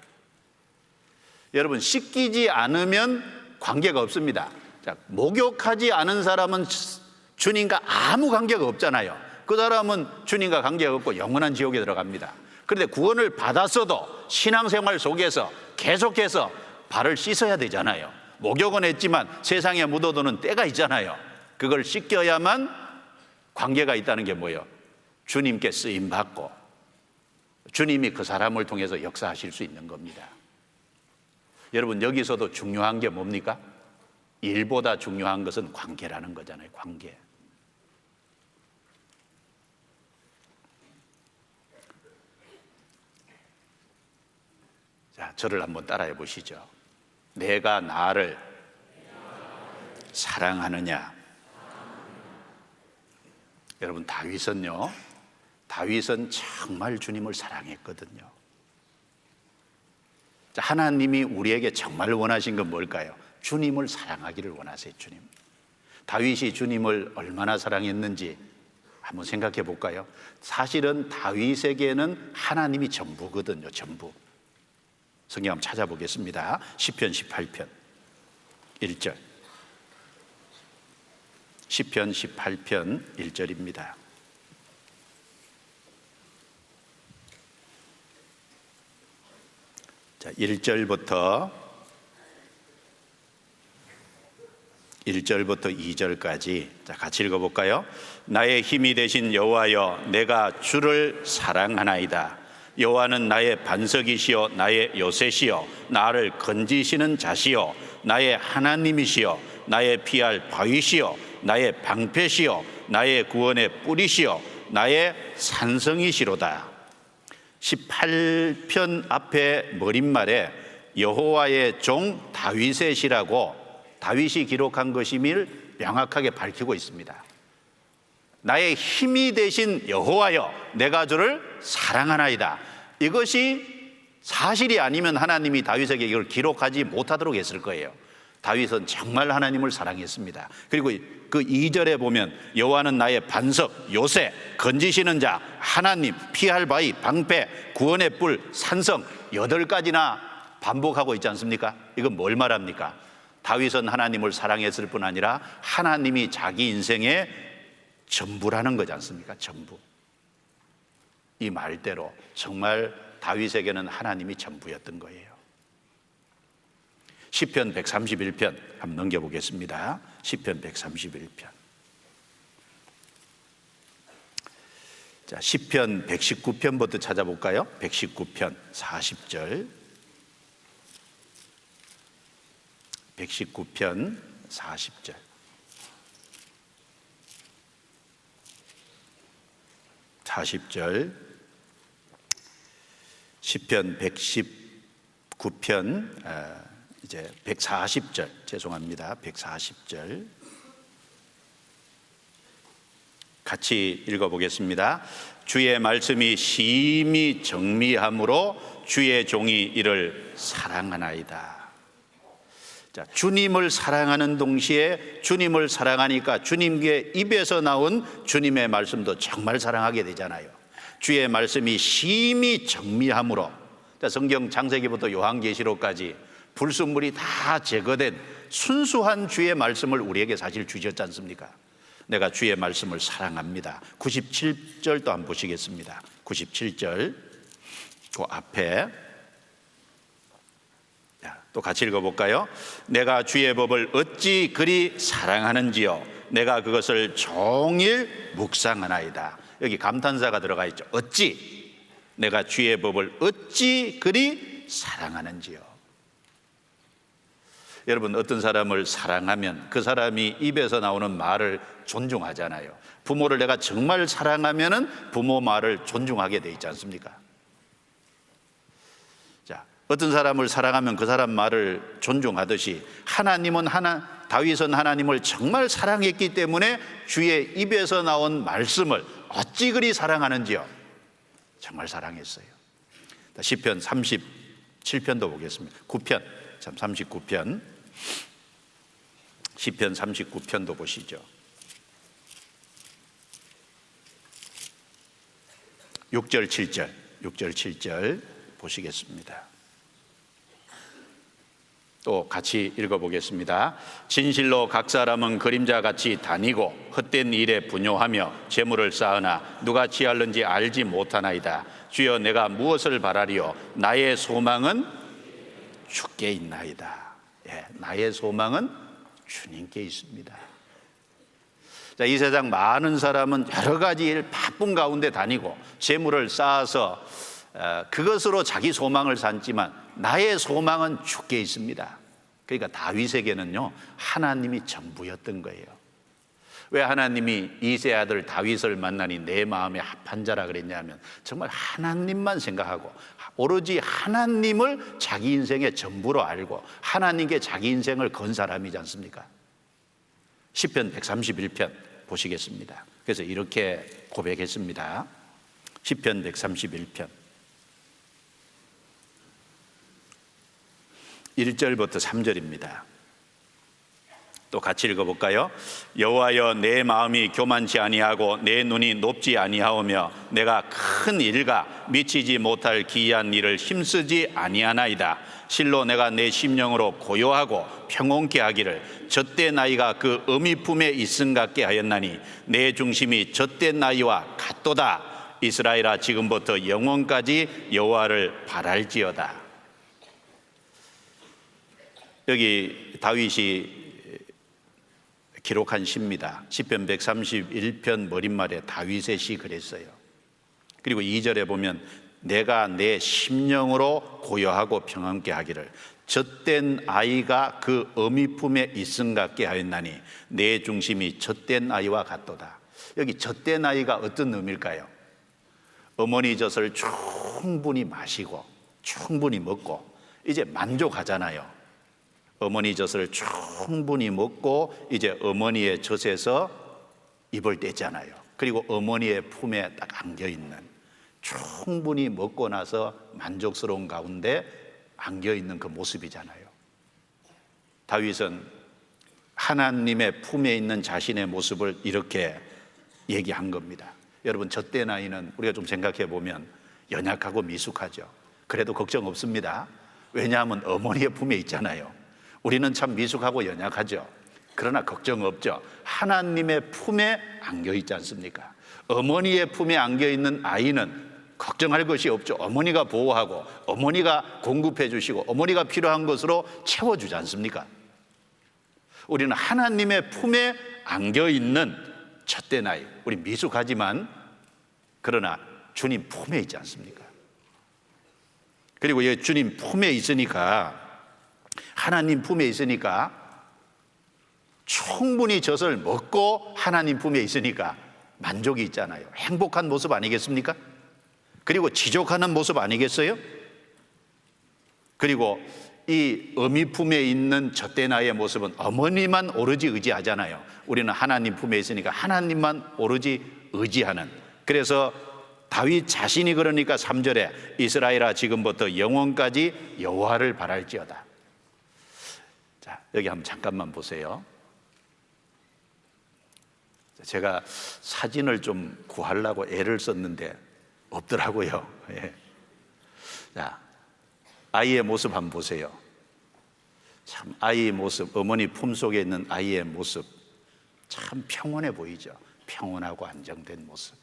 여러분, 씻기지 않으면 관계가 없습니다. 자, 목욕하지 않은 사람은 주님과 아무 관계가 없잖아요. 그 사람은 주님과 관계가 없고 영원한 지옥에 들어갑니다. 그런데 구원을 받았어도 신앙생활 속에서 계속해서 발을 씻어야 되잖아요. 목욕은 했지만 세상에 묻어두는 때가 있잖아요. 그걸 씻겨야만 관계가 있다는 게 뭐예요? 주님께 쓰임받고 주님이 그 사람을 통해서 역사하실 수 있는 겁니다. 여러분, 여기서도 중요한 게 뭡니까? 일보다 중요한 것은 관계라는 거잖아요. 관계. 자, 저를 한번 따라해 보시죠. 내가 나를 사랑하느냐? 여러분, 다윗은 정말 주님을 사랑했거든요. 자, 하나님이 우리에게 정말 원하신 건 뭘까요? 주님을 사랑하기를 원하세요. 주님. 다윗이 주님을 얼마나 사랑했는지 한번 생각해 볼까요? 사실은 다윗에게는 하나님이 전부거든요. 전부. 성경 한번 찾아보겠습니다. 시편 18편 1절. 시편 18편 1절입니다. 자, 1절부터 2절까지 자, 같이 읽어볼까요? 나의 힘이 되신 여호와여, 내가 주를 사랑하나이다. 여호와는 나의 반석이시요 나의 요새시요 나를 건지시는 자시요 나의 하나님이시요 나의 피할 바위시요 나의 방패시요 나의 구원의 뿌리시요 나의 산성이시로다. 18편 앞에 머릿말에 여호와의 종 다윗의 시라고 다윗이 기록한 것임을 명확하게 밝히고 있습니다. 나의 힘이 되신 여호와여 내가 주를 사랑하나이다. 이것이 사실이 아니면 하나님이 다윗에게 이걸 기록하지 못하도록 했을 거예요. 다윗은 정말 하나님을 사랑했습니다. 그리고 그 2절에 보면 여호와는 나의 반석, 요새, 건지시는 자, 하나님, 피할 바위, 방패, 구원의 뿔, 산성 8가지나 반복하고 있지 않습니까? 이건 뭘 말합니까? 다윗은 하나님을 사랑했을 뿐 아니라 하나님이 자기 인생의 전부라는 거지 않습니까? 전부. 이 말대로 정말 다윗에게는 하나님이 전부였던 거예요. 시편 131편 한번 넘겨보겠습니다. 시편 131편. 자, 시편 119편부터 찾아볼까요? 119편 40절. 119편 40절. 시편 119편 이제 140절 죄송합니다. 140절 같이 읽어보겠습니다. 주의 말씀이 심히 정미함으로 주의 종이 이를 사랑하나이다. 자, 주님을 사랑하는 동시에 주님을 사랑하니까 주님의 입에서 나온 주님의 말씀도 정말 사랑하게 되잖아요. 주의 말씀이 심히 정미함으로, 자, 성경 창세기부터 요한계시록까지 불순물이 다 제거된 순수한 주의 말씀을 우리에게 사실 주셨지 않습니까? 내가 주의 말씀을 사랑합니다. 97절도 한번 보시겠습니다. 97절 그 앞에 또 같이 읽어볼까요? 내가 주의 법을 어찌 그리 사랑하는지요 내가 그것을 종일 묵상하나이다. 여기 감탄사가 들어가 있죠. 어찌, 내가 주의 법을 어찌 그리 사랑하는지요. 여러분, 어떤 사람을 사랑하면 그 사람이 입에서 나오는 말을 존중하잖아요. 부모를 내가 정말 사랑하면은 부모 말을 존중하게 돼 있지 않습니까? 자, 어떤 사람을 사랑하면 그 사람 말을 존중하듯이 다윗은 하나님을 정말 사랑했기 때문에 주의 입에서 나온 말씀을 어찌 그리 사랑하는지요. 정말 사랑했어요. 시편 37편도 보겠습니다. 9편, 39편. 시편 39편도 보시죠. 6절 7절 보시겠습니다. 또 같이 읽어보겠습니다. 진실로 각 사람은 그림자같이 다니고 헛된 일에 분요하며 재물을 쌓으나 누가 취할는지 알지 못하나이다. 주여 내가 무엇을 바라리요? 나의 소망은 주께 있나이다. 예, 나의 소망은 주님께 있습니다. 자, 이 세상 많은 사람은 여러 가지 일 바쁜 가운데 다니고 재물을 쌓아서 그것으로 자기 소망을 삼지만 나의 소망은 주께 있습니다. 그러니까 다윗에게는요 하나님이 전부였던 거예요. 왜 하나님이 이새의 아들 다윗을 만나니 내 마음에 합한 자라 그랬냐면 정말 하나님만 생각하고 오로지 하나님을 자기 인생의 전부로 알고 하나님께 자기 인생을 건 사람이지 않습니까? 시편 131편 보시겠습니다. 그래서 이렇게 고백했습니다. 시편 131편 1절부터 3절입니다. 또 같이 읽어볼까요? 여호와여 내 마음이 교만치 아니하고 내 눈이 높지 아니하오며 내가 큰 일과 미치지 못할 기이한 일을 힘쓰지 아니하나이다. 실로 내가 내 심령으로 고요하고 평온케 하기를 젖된 나이가 그 어미 품에 있음 같게 하였나니 내 중심이 젖된 나이와 같도다. 이스라엘아 지금부터 영원까지 여호와를 바랄지어다. 여기 다윗이 기록한 시입니다. 시편 131편 머릿말에 다윗의 시 그랬어요. 그리고 2절에 보면 내가 내 심령으로 고요하고 평안케 하기를 젖된 아이가 그 어미 품에 있음 같게 하였나니 내 중심이 젖된 아이와 같도다. 여기 젖된 아이가 어떤 의미일까요? 어머니 젖을 충분히 마시고 충분히 먹고 이제 만족하잖아요. 어머니 젖을 충분히 먹고 이제 어머니의 젖에서 입을 떼잖아요. 그리고 어머니의 품에 딱 안겨있는, 충분히 먹고 나서 만족스러운 가운데 안겨있는 그 모습이잖아요. 다윗은 하나님의 품에 있는 자신의 모습을 이렇게 얘기한 겁니다. 여러분, 젖된 아이는 우리가 좀 생각해 보면 연약하고 미숙하죠. 그래도 걱정 없습니다. 왜냐하면 어머니의 품에 있잖아요. 우리는 참 미숙하고 연약하죠. 그러나 걱정 없죠. 하나님의 품에 안겨 있지 않습니까? 어머니의 품에 안겨 있는 아이는 걱정할 것이 없죠. 어머니가 보호하고 어머니가 공급해 주시고 어머니가 필요한 것으로 채워주지 않습니까? 우리는 하나님의 품에 안겨 있는 젖된 아이, 우리 미숙하지만 그러나 주님 품에 있지 않습니까? 그리고 이 주님 품에 있으니까, 하나님 품에 있으니까, 충분히 젖을 먹고 하나님 품에 있으니까 만족이 있잖아요. 행복한 모습 아니겠습니까? 그리고 지족하는 모습 아니겠어요? 그리고 이 어미 품에 있는 젖된 아이의 모습은 어머니만 오로지 의지하잖아요. 우리는 하나님 품에 있으니까 하나님만 오로지 의지하는. 그래서 다윗 자신이 그러니까 3절에 이스라엘아 지금부터 영원까지 여호와를 바랄지어다. 자, 여기 한번 잠깐만 보세요. 제가 사진을 좀 구하려고 애를 썼는데 없더라고요. 예. 자, 아이의 모습 한번 보세요. 참 아이의 모습, 어머니 품속에 있는 아이의 모습 참 평온해 보이죠. 평온하고 안정된 모습.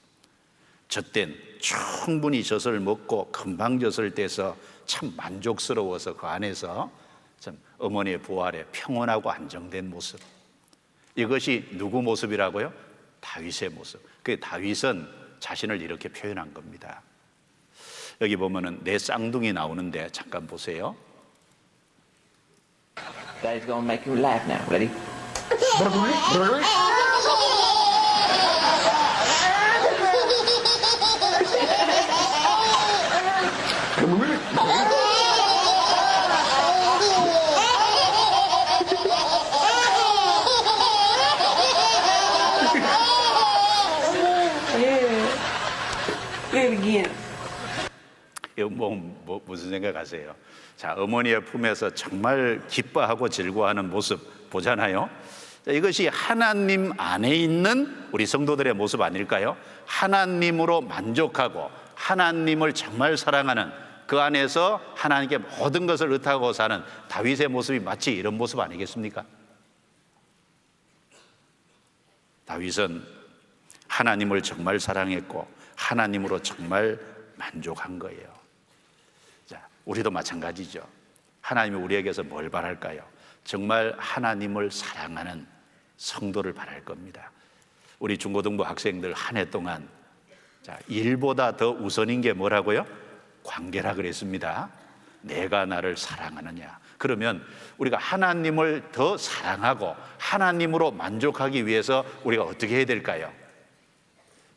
젖된, 충분히 젖을 먹고 금방 젖을 떼서 참 만족스러워서 그 안에서 참 어머니의 보호 아래 평온하고 안정된 모습. 이것이 누구 모습이라고요? 다윗의 모습. 그 다윗은 자신을 이렇게 표현한 겁니다. 여기 보면은 내 쌍둥이 나오는데 잠깐 보세요. Daddy's gonna make you laugh now. Ready? Play it again. 이거 무슨 생각하세요? 자, 어머니의 품에서 정말 기뻐하고 즐거워하는 모습 보잖아요. 자, 이것이 하나님 안에 있는 우리 성도들의 모습 아닐까요? 하나님으로 만족하고 하나님을 정말 사랑하는, 그 안에서 하나님께 모든 것을 의탁하고 사는 다윗의 모습이 마치 이런 모습 아니겠습니까? 다윗은 하나님을 정말 사랑했고 하나님으로 정말 만족한 거예요. 자, 우리도 마찬가지죠. 하나님이 우리에게서 뭘 바랄까요? 정말 하나님을 사랑하는 성도를 바랄 겁니다. 우리 중고등부 학생들 한 해 동안 자, 일보다 더 우선인 게 뭐라고요? 관계라 그랬습니다. 내가 나를 사랑하느냐. 그러면 우리가 하나님을 더 사랑하고 하나님으로 만족하기 위해서 우리가 어떻게 해야 될까요?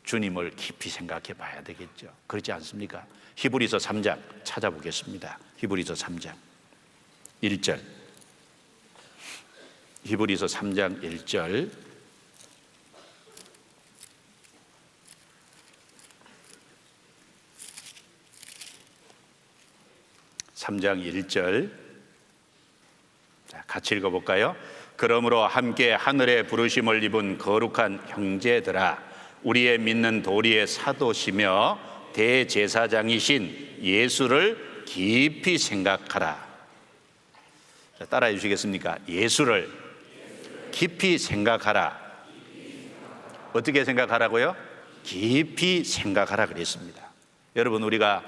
주님을 깊이 생각해 봐야 되겠죠. 그렇지 않습니까? 히브리서 3장 찾아보겠습니다. 히브리서 3장 1절. 히브리서 3장 1절. 자, 같이 읽어볼까요? 그러므로 함께 하늘의 부르심을 입은 거룩한 형제들아, 우리의 믿는 도리의 사도시며 대제사장이신 예수를 깊이 생각하라. 자, 따라해 주시겠습니까? 예수를 깊이 생각하라. 어떻게 생각하라고요? 깊이 생각하라 그랬습니다. 여러분, 우리가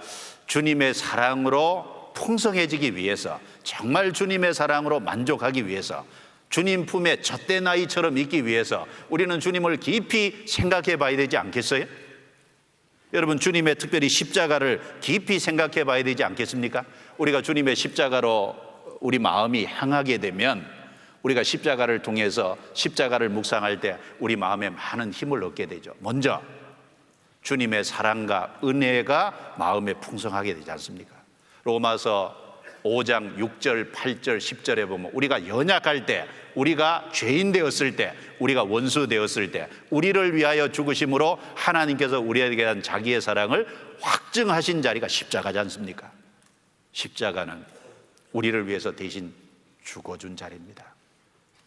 주님의 사랑으로 풍성해지기 위해서, 정말 주님의 사랑으로 만족하기 위해서, 주님 품에 젖된 아이처럼 있기 위해서 우리는 주님을 깊이 생각해 봐야 되지 않겠어요? 여러분, 주님의 특별히 십자가를 깊이 생각해 봐야 되지 않겠습니까? 우리가 주님의 십자가로 우리 마음이 향하게 되면 우리가 십자가를 통해서 십자가를 묵상할 때 우리 마음에 많은 힘을 얻게 되죠. 먼저 주님의 사랑과 은혜가 마음에 풍성하게 되지 않습니까? 로마서 5장 6절, 8절, 10절에 보면 우리가 연약할 때, 우리가 죄인 되었을 때, 우리가 원수 되었을 때 우리를 위하여 죽으심으로 하나님께서 우리에게 대한 자기의 사랑을 확증하신 자리가 십자가지 않습니까? 십자가는 우리를 위해서 대신 죽어준 자리입니다.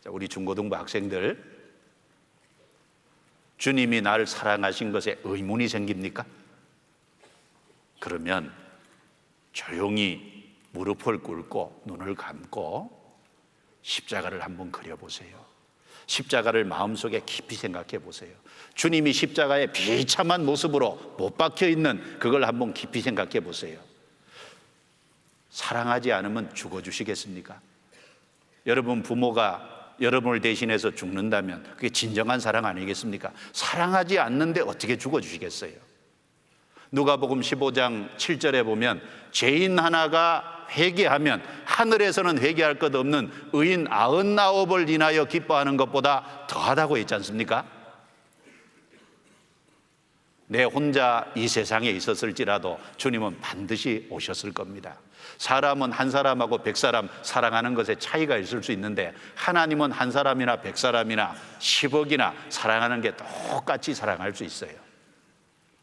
자, 우리 중고등부 학생들, 주님이 나를 사랑하신 것에 의문이 생깁니까? 그러면 조용히 무릎을 꿇고 눈을 감고 십자가를 한번 그려보세요. 십자가를 마음속에 깊이 생각해 보세요. 주님이 십자가에 비참한 모습으로 못 박혀 있는 그걸 한번 깊이 생각해 보세요. 사랑하지 않으면 죽어주시겠습니까? 여러분 부모가 여러분을 대신해서 죽는다면 그게 진정한 사랑 아니겠습니까? 사랑하지 않는데 어떻게 죽어주시겠어요? 누가복음 15장 7절에 보면 죄인 하나가 회개하면 하늘에서는 회개할 것 없는 의인 99을 인하여 기뻐하는 것보다 더하다고 했지 않습니까? 내 혼자 이 세상에 있었을지라도 주님은 반드시 오셨을 겁니다. 사람은 한 사람하고 100사람 사랑하는 것에 차이가 있을 수 있는데 하나님은 한 사람이나 100사람이나 10억이나 사랑하는 게 똑같이 사랑할 수 있어요.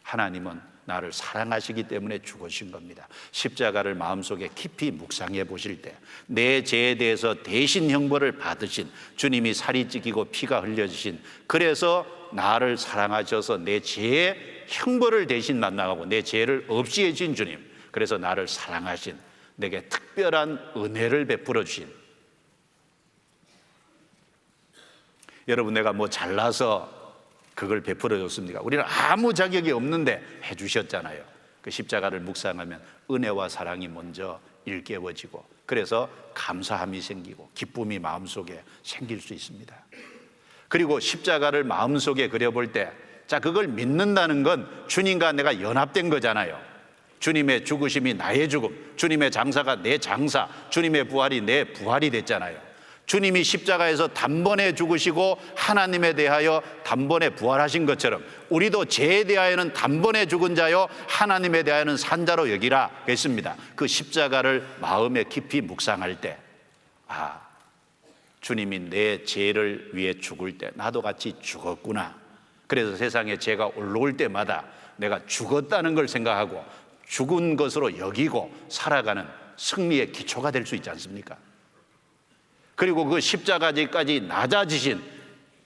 하나님은 나를 사랑하시기 때문에 죽으신 겁니다. 십자가를 마음속에 깊이 묵상해 보실 때 내 죄에 대해서 대신 형벌을 받으신 주님이 살이 찢기고 피가 흘려지신, 그래서 나를 사랑하셔서 내 죄의 형벌을 대신 만나가고 내 죄를 없이 해주신 주님, 그래서 나를 사랑하신, 내게 특별한 은혜를 베풀어 주신, 여러분 내가 뭐 잘나서 그걸 베풀어 줬습니까? 우리는 아무 자격이 없는데 해주셨잖아요. 그 십자가를 묵상하면 은혜와 사랑이 먼저 일깨워지고, 그래서 감사함이 생기고 기쁨이 마음속에 생길 수 있습니다. 그리고 십자가를 마음속에 그려볼 때, 자, 그걸 믿는다는 건 주님과 내가 연합된 거잖아요. 주님의 죽으심이 나의 죽음, 주님의 장사가 내 장사, 주님의 부활이 내 부활이 됐잖아요. 주님이 십자가에서 단번에 죽으시고 하나님에 대하여 단번에 부활하신 것처럼 우리도 죄에 대하여는 단번에 죽은 자요 하나님에 대하여는 산 자로 여기라 했습니다. 그 십자가를 마음에 깊이 묵상할 때, 아, 주님이 내 죄를 위해 죽을 때 나도 같이 죽었구나. 그래서 세상에 죄가 올라올 때마다 내가 죽었다는 걸 생각하고 죽은 것으로 여기고 살아가는 승리의 기초가 될 수 있지 않습니까? 그리고 그 십자가지까지 낮아지신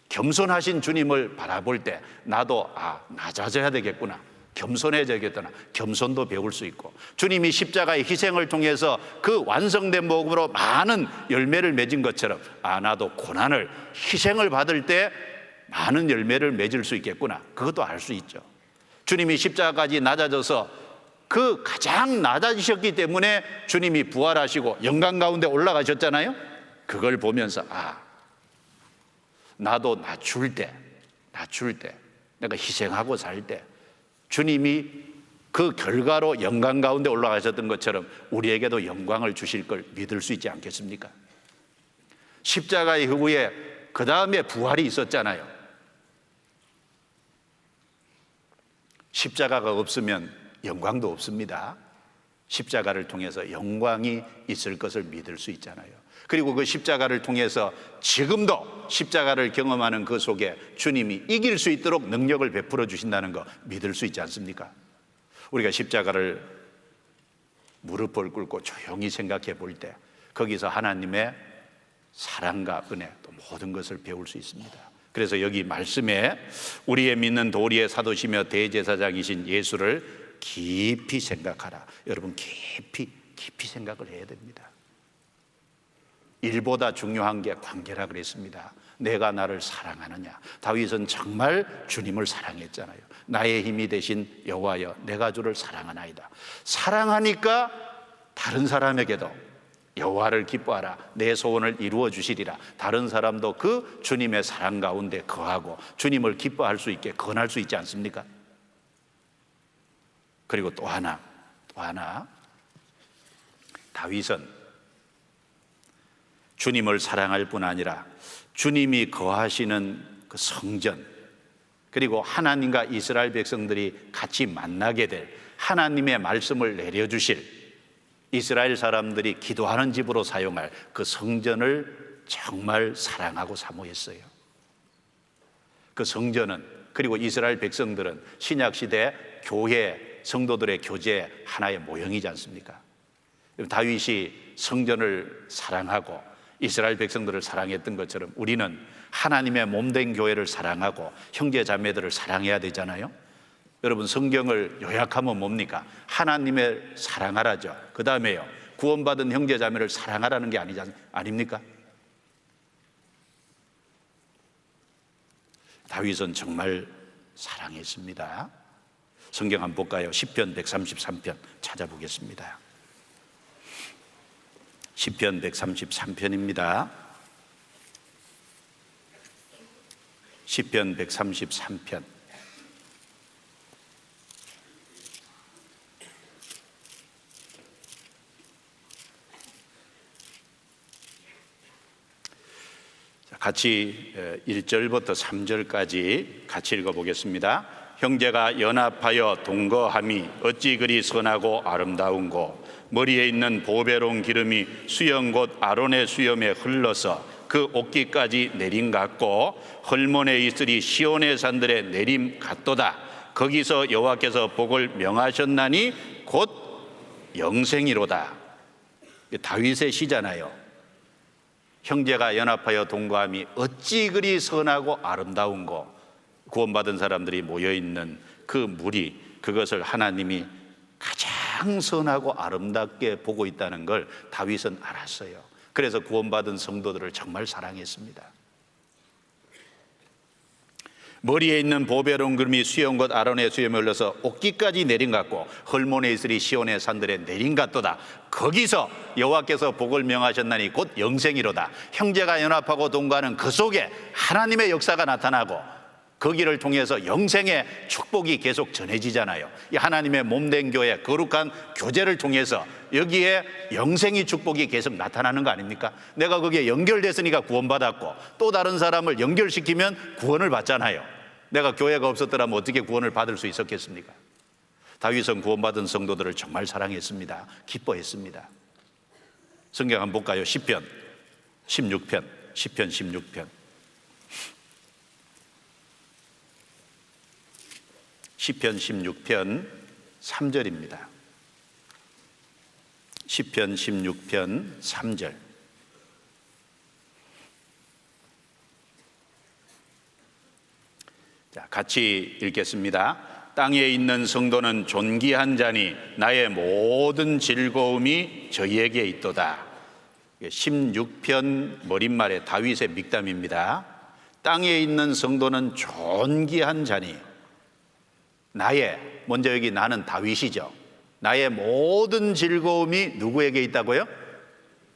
겸손하신 주님을 바라볼 때 나도 낮아져야 되겠구나, 겸손해져야겠구나, 겸손도 배울 수 있고, 주님이 십자가의 희생을 통해서 그 완성된 복음으로 많은 열매를 맺은 것처럼 나도 고난을, 희생을 받을 때 많은 열매를 맺을 수 있겠구나, 그것도 알 수 있죠. 주님이 십자가까지 낮아져서 그 가장 낮아지셨기 때문에 주님이 부활하시고 영광 가운데 올라가셨잖아요. 그걸 보면서 나도 낮출 때 내가 희생하고 살 때 주님이 그 결과로 영광 가운데 올라가셨던 것처럼 우리에게도 영광을 주실 걸 믿을 수 있지 않겠습니까? 십자가 이후에 그 다음에 부활이 있었잖아요. 십자가가 없으면 영광도 없습니다. 십자가를 통해서 영광이 있을 것을 믿을 수 있잖아요. 그리고 그 십자가를 통해서 지금도 십자가를 경험하는 그 속에 주님이 이길 수 있도록 능력을 베풀어 주신다는 거 믿을 수 있지 않습니까? 우리가 십자가를 무릎을 꿇고 조용히 생각해 볼 때 거기서 하나님의 사랑과 은혜, 또 모든 것을 배울 수 있습니다. 그래서 여기 말씀에 우리의 믿는 도리의 사도시며 대제사장이신 예수를 깊이 생각하라. 여러분 깊이 생각을 해야 됩니다. 일보다 중요한 게 관계라 그랬습니다. 내가 나를 사랑하느냐. 다윗은 정말 주님을 사랑했잖아요. 나의 힘이 되신 여호와여, 내가 주를 사랑하나이다. 사랑하니까 다른 사람에게도 여호와를 기뻐하라, 내 소원을 이루어 주시리라. 다른 사람도 그 주님의 사랑 가운데 거하고 주님을 기뻐할 수 있게 권할 수 있지 않습니까? 그리고 또 하나 다윗은 주님을 사랑할 뿐 아니라 주님이 거하시는 그 성전, 그리고 하나님과 이스라엘 백성들이 같이 만나게 될 하나님의 말씀을 내려주실 이스라엘 사람들이 기도하는 집으로 사용할 그 성전을 정말 사랑하고 사모했어요. 그 성전은, 그리고 이스라엘 백성들은 신약시대 교회 성도들의 교제의 하나의 모형이지 않습니까? 다윗이 성전을 사랑하고 이스라엘 백성들을 사랑했던 것처럼 우리는 하나님의 몸된 교회를 사랑하고 형제 자매들을 사랑해야 되잖아요. 여러분, 성경을 요약하면 뭡니까? 하나님을 사랑하라죠. 그 다음에요, 구원받은 형제 자매를 사랑하라는 게 아닙니까? 다윗은 정말 사랑했습니다. 성경 한번 볼까요? 시편 133편 찾아보겠습니다. 시편 133편입니다. 시편 133편. 같이 1절부터 3절까지 같이 읽어보겠습니다. 형제가 연합하여 동거함이 어찌 그리 선하고 아름다운고, 머리에 있는 보배로운 기름이 수염 곧 아론의 수염에 흘러서 그 옷깃까지 내림 같고, 헐몬에 있으리 시온의 산들의 내림 같도다. 거기서 여호와께서 복을 명하셨나니 곧 영생이로다. 다윗의 시잖아요. 형제가 연합하여 동거함이 어찌 그리 선하고 아름다운고, 구원받은 사람들이 모여있는 그 무리, 그것을 하나님이 가장 선하고 아름답게 보고 있다는 걸 다윗은 알았어요. 그래서 구원받은 성도들을 정말 사랑했습니다. 머리에 있는 보배로운 기름이 수염 곧 아론의 수염에 흘러서 옷깃까지 내린 같고, 헐몬에 있으리 시온의 산들에 내린 같도다. 거기서 여호와께서 복을 명하셨나니 곧 영생이로다. 형제가 연합하고 동거하는 그 속에 하나님의 역사가 나타나고, 거기를 통해서 영생의 축복이 계속 전해지잖아요. 이 하나님의 몸된 교회, 거룩한 교제를 통해서 여기에 영생의 축복이 계속 나타나는 거 아닙니까? 내가 거기에 연결됐으니까 구원받았고, 또 다른 사람을 연결시키면 구원을 받잖아요. 내가 교회가 없었더라면 어떻게 구원을 받을 수 있었겠습니까? 다윗은 구원받은 성도들을 정말 사랑했습니다. 기뻐했습니다. 성경 한번 볼까요? 시편 16편. 시편 16편 3절입니다. 시편 16편 3절. 자, 같이 읽겠습니다. 땅에 있는 성도는 존귀한 자니 나의 모든 즐거움이 저희에게 있도다. 16편 머릿말에 다윗의 믹담입니다. 땅에 있는 성도는 존귀한 자니, 먼저 여기 나는 다윗이죠. 나의 모든 즐거움이 누구에게 있다고요?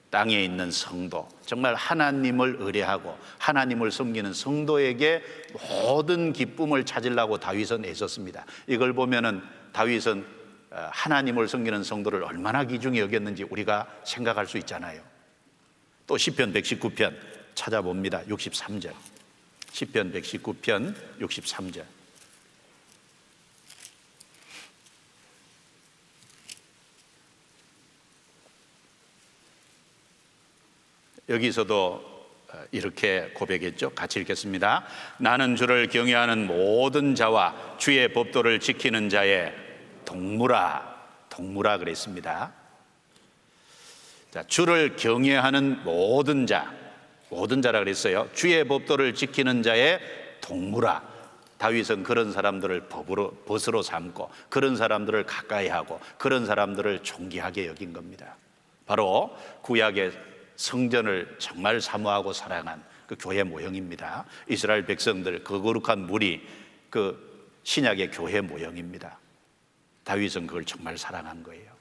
땅에 있는 성도, 정말 하나님을 의뢰하고 하나님을 섬기는 성도에게 모든 기쁨을 찾으려고 다윗은 애썼습니다. 이걸 보면은 다윗은 하나님을 섬기는 성도를 얼마나 귀중히 여겼는지 우리가 생각할 수 있잖아요. 또 시편 119편 찾아봅니다. 63절. 시편 119편 63절. 여기서도 이렇게 고백했죠. 같이 읽겠습니다. 나는 주를 경외하는 모든 자와 주의 법도를 지키는 자의 동무라 그랬습니다. 자, 주를 경외하는 모든 자라 그랬어요. 주의 법도를 지키는 자의 동무라. 다윗은 그런 사람들을 벗으로 삼고, 그런 사람들을 가까이 하고, 그런 사람들을 존귀하게 여긴 겁니다. 바로 구약의 성전을 정말 사모하고 사랑한 그 교회 모형입니다. 이스라엘 백성들, 그 거룩한 무리, 그 신약의 교회 모형입니다. 다윗은 그걸 정말 사랑한 거예요.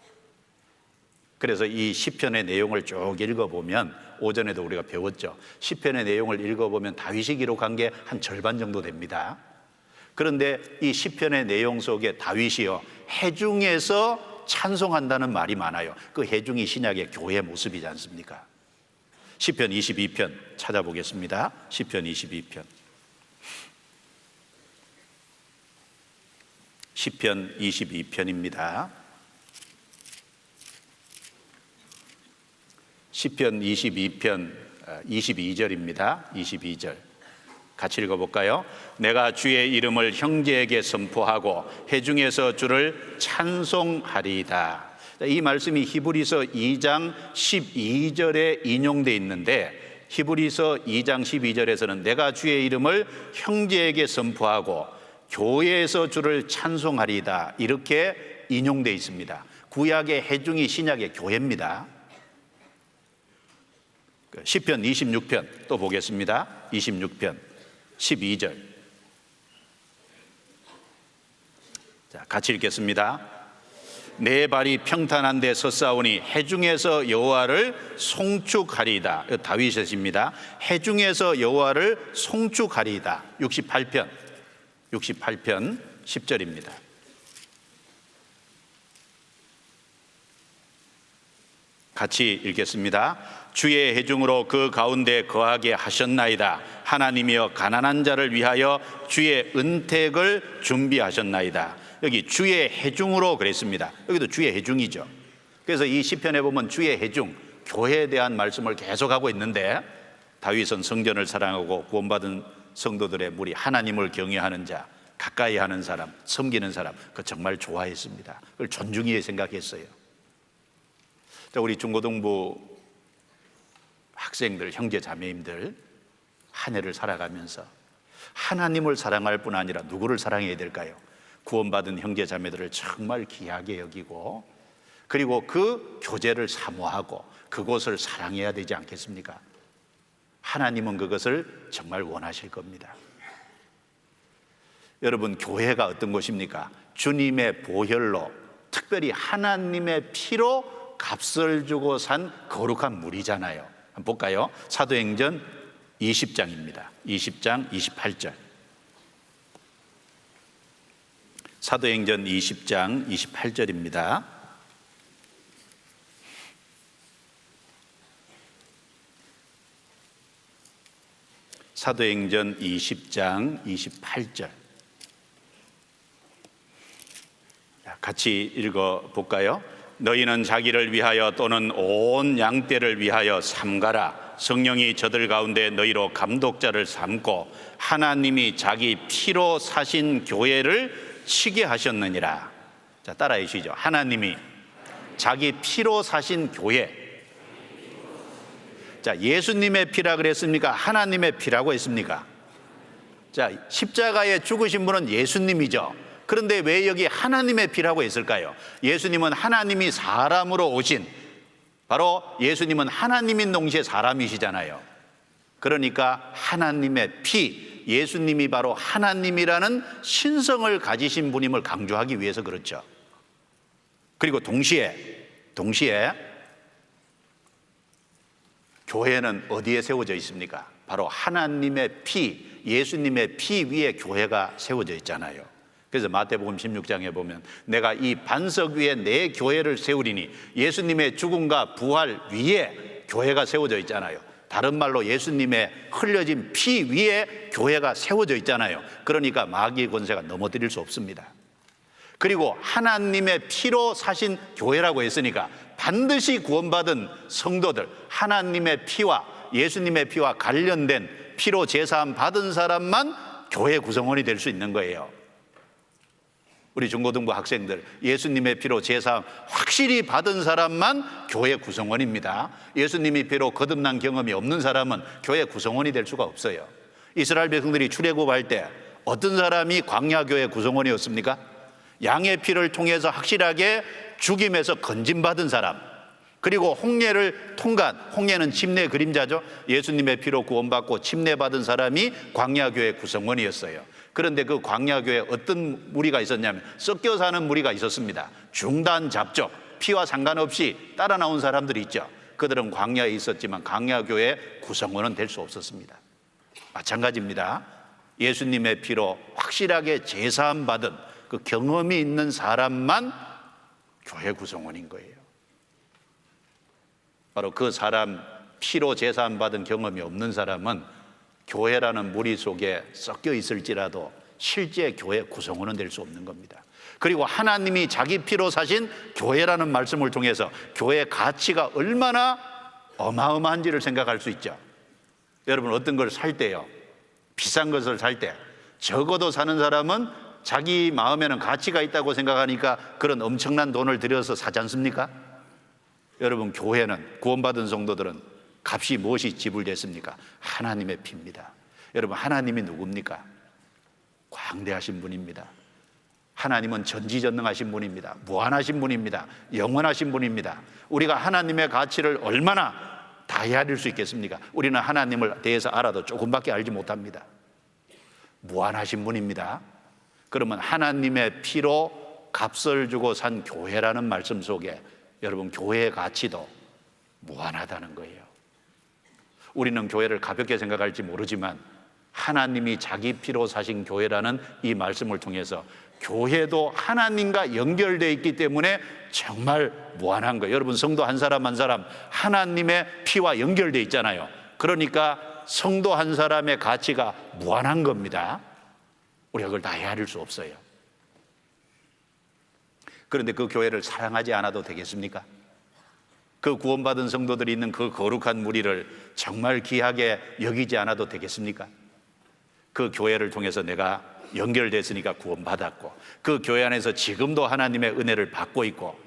그래서 이 시편의 내용을 쭉 읽어보면, 오전에도 우리가 배웠죠. 시편의 내용을 읽어보면 다윗이 기록한 게 한 절반 정도 됩니다. 그런데 이 시편의 내용 속에 다윗이요, 회중에서 찬송한다는 말이 많아요. 그 회중이 신약의 교회 모습이지 않습니까? 시편 22편 찾아보겠습니다. 시편 22편. 시편 22편입니다. 시편 22편 22절입니다. 22절 같이 읽어볼까요? 내가 주의 이름을 형제에게 선포하고 회중에서 주를 찬송하리이다. 이 말씀이 히브리서 2장 12절에 인용되어 있는데, 히브리서 2장 12절에서는 내가 주의 이름을 형제에게 선포하고 교회에서 주를 찬송하리이다, 이렇게 인용되어 있습니다. 구약의 회중이 신약의 교회입니다. 시편 26편 또 보겠습니다. 26편 12절. 자, 같이 읽겠습니다. 내 발이 평탄한 데 섰사오니 회중에서 여호와를 송축하리이다. 다윗입니다. 회중에서 여호와를 송축하리이다. 68편 10절입니다. 같이 읽겠습니다. 주의 회중으로 그 가운데 거하게 하셨나이다. 하나님이여 가난한 자를 위하여 주의 은택을 준비하셨나이다. 여기 주의 회중으로 그랬습니다. 여기도 주의 회중이죠. 그래서 이 시편에 보면 주의 회중, 교회에 대한 말씀을 계속하고 있는데, 다윗은 성전을 사랑하고 구원받은 성도들의 무리, 하나님을 경외하는 자, 가까이 하는 사람, 섬기는 사람, 그거 정말 좋아했습니다. 그걸 존중히 생각했어요. 자, 우리 중고등부 학생들, 형제 자매님들, 한 해를 살아가면서 하나님을 사랑할 뿐 아니라 누구를 사랑해야 될까요? 구원받은 형제 자매들을 정말 귀하게 여기고, 그리고 그 교제를 사모하고 그곳을 사랑해야 되지 않겠습니까? 하나님은 그것을 정말 원하실 겁니다. 여러분, 교회가 어떤 곳입니까? 주님의 보혈로, 특별히 하나님의 피로 값을 주고 산 거룩한 무리잖아요. 한번 볼까요? 사도행전 20장입니다. 20장 28절. 사도행전 20장 28절입니다. 사도행전 20장 28절. 같이 읽어볼까요? 너희는 자기를 위하여 또는 온 양떼를 위하여 삼가라. 성령이 저들 가운데 너희로 감독자를 삼고 하나님이 자기 피로 사신 교회를 치게 하셨느니라. 자, 따라해 주시죠. 하나님이 자기 피로 사신 교회. 자, 예수님의 피라 그랬습니까? 하나님의 피라고 했습니까? 자, 십자가에 죽으신 분은 예수님이죠. 그런데 왜 여기 하나님의 피라고 했을까요? 예수님은 하나님이 사람으로 오신, 바로 예수님은 하나님인 동시에 사람이시잖아요. 그러니까 하나님의 피, 예수님이 바로 하나님이라는 신성을 가지신 분임을 강조하기 위해서 그렇죠. 그리고 동시에 교회는 어디에 세워져 있습니까? 바로 하나님의 피, 예수님의 피 위에 교회가 세워져 있잖아요. 그래서 마태복음 16장에 보면 내가 이 반석 위에 내 교회를 세우리니, 예수님의 죽음과 부활 위에 교회가 세워져 있잖아요. 다른 말로 예수님의 흘려진 피 위에 교회가 세워져 있잖아요. 그러니까 마귀의 권세가 넘어뜨릴 수 없습니다. 그리고 하나님의 피로 사신 교회라고 했으니까 반드시 구원받은 성도들, 하나님의 피와 예수님의 피와 관련된 피로 제사함 받은 사람만 교회 구성원이 될 수 있는 거예요. 우리 중고등부 학생들, 예수님의 피로 제사함 확실히 받은 사람만 교회 구성원입니다. 예수님의 피로 거듭난 경험이 없는 사람은 교회 구성원이 될 수가 없어요. 이스라엘 백성들이 출애굽할 때 어떤 사람이 광야교회 구성원이었습니까? 양의 피를 통해서 확실하게 죽임에서 건진받은 사람, 그리고 홍해를 통과한, 홍해는 침례 그림자죠. 예수님의 피로 구원받고 침례받은 사람이 광야교회 구성원이었어요. 그런데 그 광야교회에 어떤 무리가 있었냐면 섞여 사는 무리가 있었습니다. 중단 잡적, 피와 상관없이 따라 나온 사람들이 있죠. 그들은 광야에 있었지만 광야교회 구성원은 될 수 없었습니다. 마찬가지입니다. 예수님의 피로 확실하게 제사함 받은 그 경험이 있는 사람만 교회 구성원인 거예요. 바로 그 사람, 피로 제사함 받은 경험이 없는 사람은 교회라는 무리 속에 섞여 있을지라도 실제 교회 구성원은 될 수 없는 겁니다. 그리고 하나님이 자기 피로 사신 교회라는 말씀을 통해서 교회의 가치가 얼마나 어마어마한지를 생각할 수 있죠. 여러분, 어떤 걸 살 때요, 비싼 것을 살 때 적어도 사는 사람은 자기 마음에는 가치가 있다고 생각하니까 그런 엄청난 돈을 들여서 사지 않습니까? 여러분, 교회는, 구원받은 성도들은 값이 무엇이 지불됐습니까? 하나님의 피입니다. 여러분, 하나님이 누굽니까? 광대하신 분입니다. 하나님은 전지전능하신 분입니다. 무한하신 분입니다. 영원하신 분입니다. 우리가 하나님의 가치를 얼마나 다 헤아릴 수 있겠습니까? 우리는 하나님을 대해서 알아도 조금밖에 알지 못합니다. 무한하신 분입니다. 그러면 하나님의 피로 값을 주고 산 교회라는 말씀 속에 여러분, 교회의 가치도 무한하다는 거예요. 우리는 교회를 가볍게 생각할지 모르지만 하나님이 자기 피로 사신 교회라는 이 말씀을 통해서 교회도 하나님과 연결되어 있기 때문에 정말 무한한 거예요. 여러분, 성도 한 사람 한 사람 하나님의 피와 연결되어 있잖아요. 그러니까 성도 한 사람의 가치가 무한한 겁니다. 우리가 그걸 다 헤아릴 수 없어요. 그런데 그 교회를 사랑하지 않아도 되겠습니까? 그 구원받은 성도들이 있는 그 거룩한 무리를 정말 귀하게 여기지 않아도 되겠습니까? 그 교회를 통해서 내가 연결됐으니까 구원받았고, 그 교회 안에서 지금도 하나님의 은혜를 받고 있고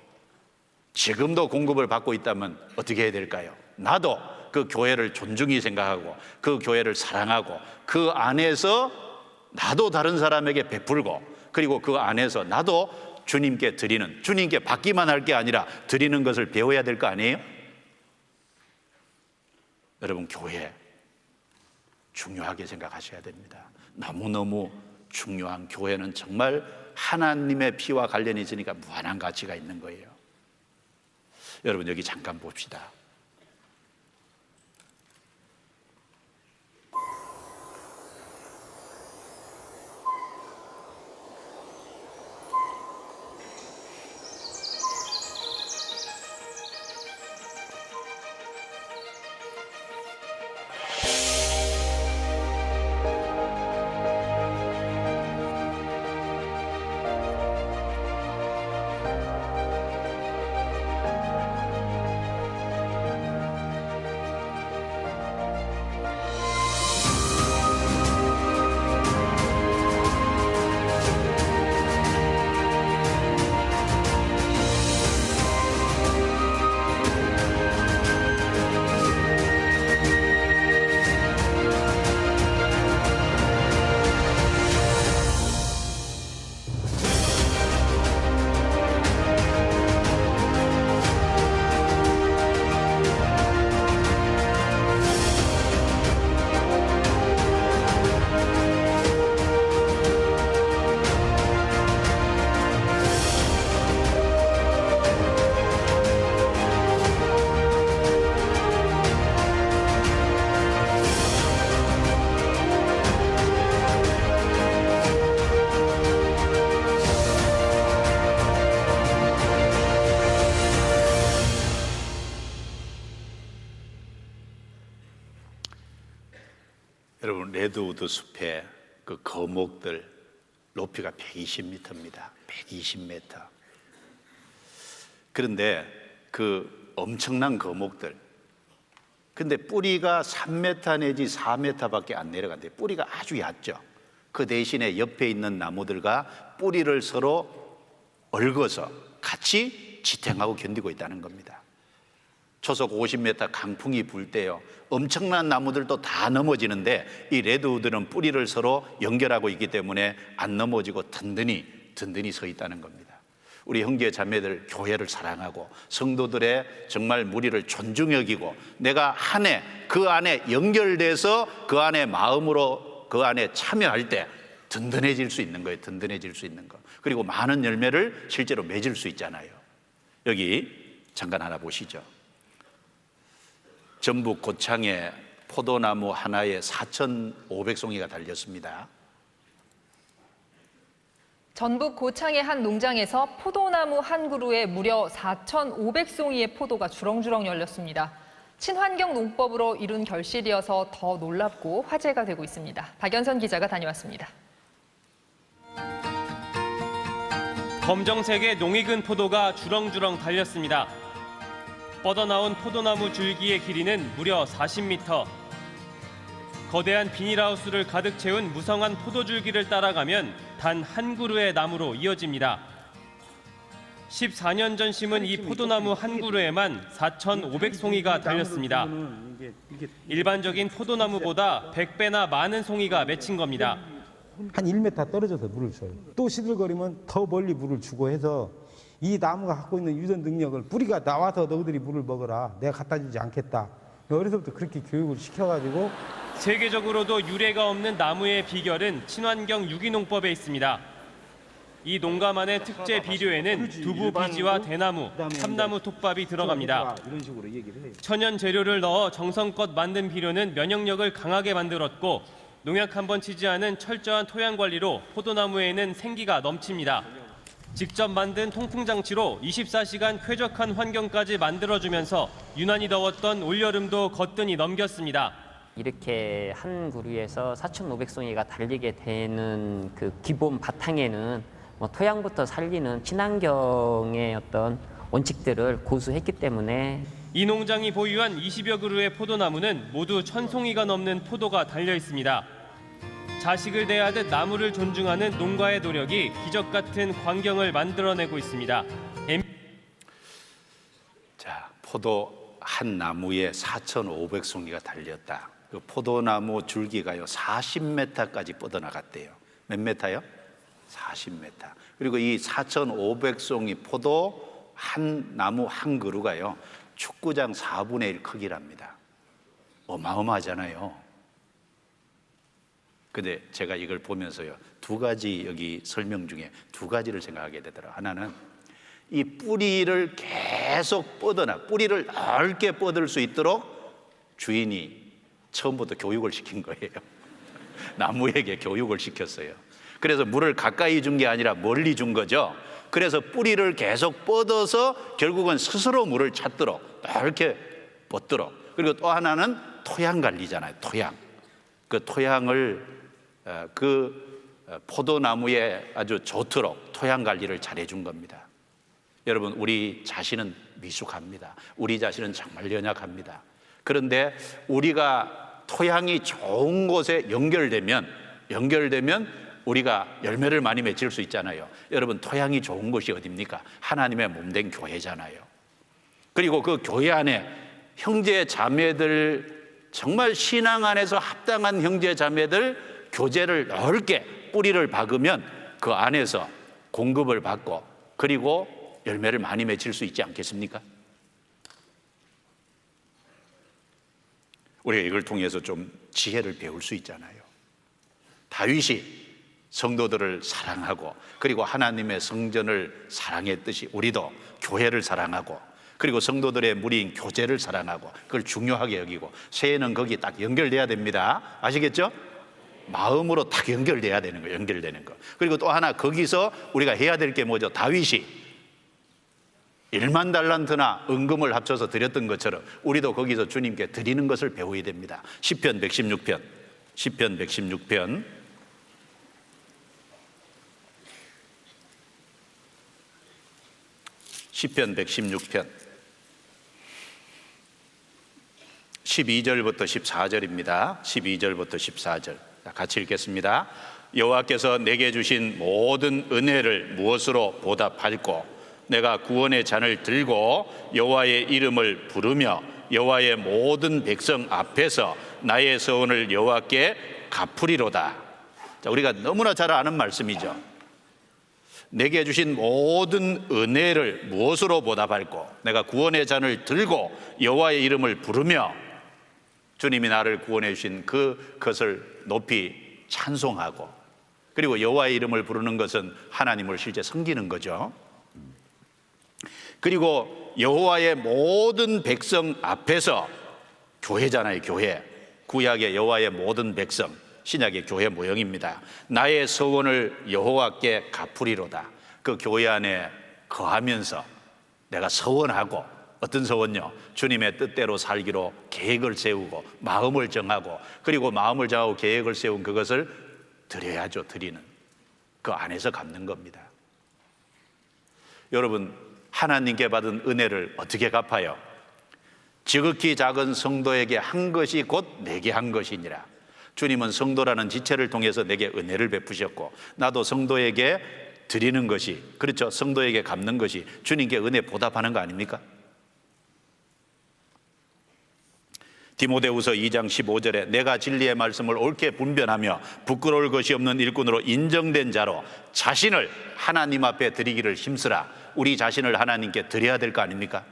지금도 공급을 받고 있다면 어떻게 해야 될까요? 나도 그 교회를 존중히 생각하고 그 교회를 사랑하고 그 안에서 나도 다른 사람에게 베풀고, 그리고 그 안에서 나도 주님께 드리는, 주님께 받기만 할 게 아니라 드리는 것을 배워야 될 거 아니에요? 여러분, 교회 중요하게 생각하셔야 됩니다. 너무너무 중요한, 교회는 정말 하나님의 피와 관련이 있으니까 무한한 가치가 있는 거예요. 여러분, 여기 잠깐 봅시다. 여러분, 레드우드 숲의 그 거목들 높이가 120m입니다. 120m. 그런데 그 엄청난 거목들, 근데 뿌리가 3m 내지 4m밖에 안 내려간대요. 뿌리가 아주 얕죠. 그 대신에 옆에 있는 나무들과 뿌리를 서로 얽어서 같이 지탱하고 견디고 있다는 겁니다. 초속 50m 강풍이 불 때요, 엄청난 나무들도 다 넘어지는데 이 레드우드는 뿌리를 서로 연결하고 있기 때문에 안 넘어지고 든든히 서 있다는 겁니다. 우리 형제 자매들, 교회를 사랑하고 성도들의 정말 무리를 존중 여기고 내가 한 해 그 안에 연결돼서 그 안에 마음으로 그 안에 참여할 때 든든해질 수 있는 거예요. 든든해질 수 있는 거. 그리고 많은 열매를 실제로 맺을 수 있잖아요. 여기 잠깐 하나 보시죠. 전북 고창에 포도나무 하나에 4,500송이가 달렸습니다. 전북 고창의 한 농장에서 포도나무 한 그루에 무려 4,500송이의 포도가 주렁주렁 열렸습니다. 친환경 농법으로 이룬 결실이어서 더 놀랍고 화제가 되고 있습니다. 박연선 기자가 다녀왔습니다. 검정색의 농익은 포도가 주렁주렁 달렸습니다. 뻗어나온 포도나무 줄기의 길이는 무려 40m. 거대한 비닐하우스를 가득 채운 무성한 포도줄기를 따라가면 단 한 그루의 나무로 이어집니다. 14년 전 심은 이 포도나무 한 그루에만 4,500송이가 달렸습니다. 일반적인 포도나무보다 100배나 많은 송이가 맺힌 겁니다. 한 1m 떨어져서 물을 줘요. 또 시들거리면 더 멀리 물을 주고 해서 이 나무가 갖고 있는 유전 능력을 뿌리가 나와서 너희들이 물을 먹어라. 내가 갖다 주지 않겠다. 어려서부터 그렇게 교육을 시켜가지고 세계적으로도 유례가 없는 나무의 비결은 친환경 유기농법에 있습니다. 이 농가만의 특제 비료에는 두부 비지와 대나무, 참나무 톱밥이 들어갑니다. 천연 재료를 넣어 정성껏 만든 비료는 면역력을 강하게 만들었고 농약 한 번 치지 않은 철저한 토양 관리로 포도나무에는 생기가 넘칩니다. 직접 만든 통풍 장치로 24시간 쾌적한 환경까지 만들어주면서 유난히 더웠던 올여름도 거뜬히 넘겼습니다. 이렇게 한 그루에서 4,500송이가 달리게 되는 그 기본 바탕에는 토양부터 살리는 친환경의 어떤 원칙들을 고수했기 때문에 이 농장이 보유한 20여 그루의 포도나무는 모두 1,000송이가 넘는 포도가 달려 있습니다. 자식을 대하듯 나무를 존중하는 농가의 노력이 기적 같은 광경을 만들어내고 있습니다. 자, 포도 한 나무에 4,500송이가 달렸다. 그 포도나무 줄기가요 40m까지 뻗어나갔대요. 몇 메타요? 40m. 그리고 이 4,500송이 포도 한 나무 한 그루가요 축구장 4분의 1 크기랍니다. 어마어마하잖아요. 근데 제가 이걸 보면서요 두 가지 여기 설명 중에 두 가지를 생각하게 되더라고요. 하나는 이 뿌리를 계속 뿌리를 넓게 뻗을 수 있도록 주인이 처음부터 교육을 시킨 거예요. 나무에게 교육을 시켰어요. 그래서 물을 가까이 준 게 아니라 멀리 준 거죠. 그래서 뿌리를 계속 뻗어서 결국은 스스로 물을 찾도록 넓게 뻗도록. 그리고 또 하나는 토양 관리잖아요. 그 토양을 포도나무에 아주 좋도록 토양 관리를 잘해준 겁니다. 여러분, 우리 자신은 미숙합니다. 우리 자신은 정말 연약합니다. 그런데 우리가 토양이 좋은 곳에 연결되면 우리가 열매를 많이 맺을 수 있잖아요. 여러분, 토양이 좋은 곳이 어디입니까? 하나님의 몸된 교회잖아요. 그리고 그 교회 안에 형제 자매들, 정말 신앙 안에서 합당한 형제 자매들 교제를 넓게 뿌리를 박으면 그 안에서 공급을 받고 그리고 열매를 많이 맺을 수 있지 않겠습니까? 우리가 이걸 통해서 좀 지혜를 배울 수 있잖아요. 다윗이 성도들을 사랑하고 그리고 하나님의 성전을 사랑했듯이 우리도 교회를 사랑하고 그리고 성도들의 무리인 교제를 사랑하고 그걸 중요하게 여기고 새해는 거기 딱 연결돼야 됩니다. 아시겠죠? 마음으로 딱 연결돼야 되는 거예요. 연결되는 거. 그리고 또 하나 거기서 우리가 해야 될 게 뭐죠? 다윗이 1만 달란트나 은금을 합쳐서 드렸던 것처럼 우리도 거기서 주님께 드리는 것을 배워야 됩니다. 시편 116편 12절부터 14절입니다. 12절부터 14절 같이 읽겠습니다. 여호와께서 내게 주신 모든 은혜를 무엇으로 보답할꼬? 내가 구원의 잔을 들고 여호와의 이름을 부르며 여호와의 모든 백성 앞에서 나의 서원을 여호와께 갚으리로다. 자, 우리가 너무나 잘 아는 말씀이죠. 내게 주신 모든 은혜를 무엇으로 보답할꼬? 내가 구원의 잔을 들고 여호와의 이름을 부르며 주님이 나를 구원해 주신 그것을 높이 찬송하고 그리고 여호와의 이름을 부르는 것은 하나님을 실제 섬기는 거죠. 그리고 여호와의 모든 백성 앞에서 교회잖아요. 교회. 구약의 여호와의 모든 백성 신약의 교회 모형입니다. 나의 서원을 여호와께 갚으리로다. 그 교회 안에 거하면서 내가 서원하고, 어떤 서원요? 주님의 뜻대로 살기로 계획을 세우고 마음을 정하고, 그리고 마음을 정하고 계획을 세운 그것을 드려야죠. 드리는 그 안에서 갚는 겁니다. 여러분, 하나님께 받은 은혜를 어떻게 갚아요? 지극히 작은 성도에게 한 것이 곧 내게 한 것이니라. 주님은 성도라는 지체를 통해서 내게 은혜를 베푸셨고, 나도 성도에게 드리는 것이, 그렇죠, 성도에게 갚는 것이 주님께 은혜 보답하는 거 아닙니까? 디모데후서 2장 15절에 내가 진리의 말씀을 옳게 분별하며 부끄러울 것이 없는 일꾼으로 인정된 자로 자신을 하나님 앞에 드리기를 힘쓰라. 우리 자신을 하나님께 드려야 될 거 아닙니까?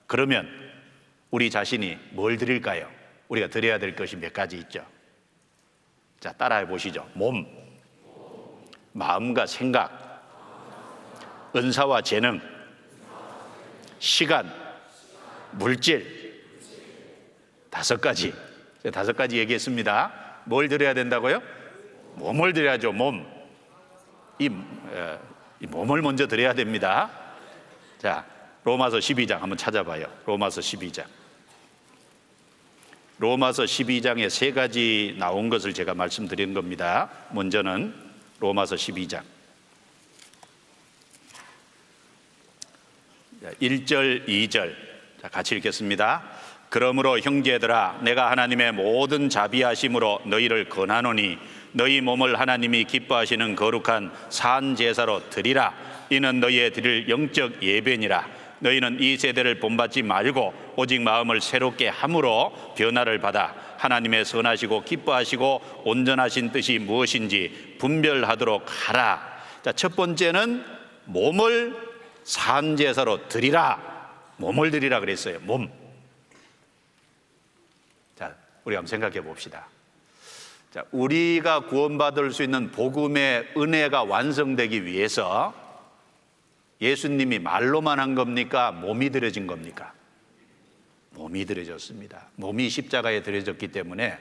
그러면 우리 자신이 뭘 드릴까요? 우리가 드려야 될 것이 몇 가지 있죠. 자, 따라해 보시죠. 몸, 마음과 생각, 은사와 재능, 시간, 물질, 5가지. 5가지 얘기했습니다. 뭘 드려야 된다고요? 몸을 드려야죠. 몸. 이 몸을 먼저 드려야 됩니다. 자, 로마서 12장 한번 찾아봐요. 로마서 12장. 로마서 12장에 3가지 나온 것을 제가 말씀드린 겁니다. 먼저는 로마서 12장 1절, 2절. 자, 같이 읽겠습니다. 그러므로 형제들아, 내가 하나님의 모든 자비하심으로 너희를 권하노니 너희 몸을 하나님이 기뻐하시는 거룩한 산 제사로 드리라. 이는 너희의 드릴 영적 예배니라. 너희는 이 세대를 본받지 말고 오직 마음을 새롭게 함으로 변화를 받아 하나님의 선하시고 기뻐하시고 온전하신 뜻이 무엇인지 분별하도록 하라. 자, 첫 번째는 몸을 산 제사로 드리라. 몸을 드리라 그랬어요. 몸. 자, 우리 한번 생각해 봅시다. 자, 우리가 구원받을 수 있는 복음의 은혜가 완성되기 위해서 예수님이 말로만 한 겁니까? 몸이 드려진 겁니까? 몸이 드려졌습니다. 몸이 십자가에 드려졌기 때문에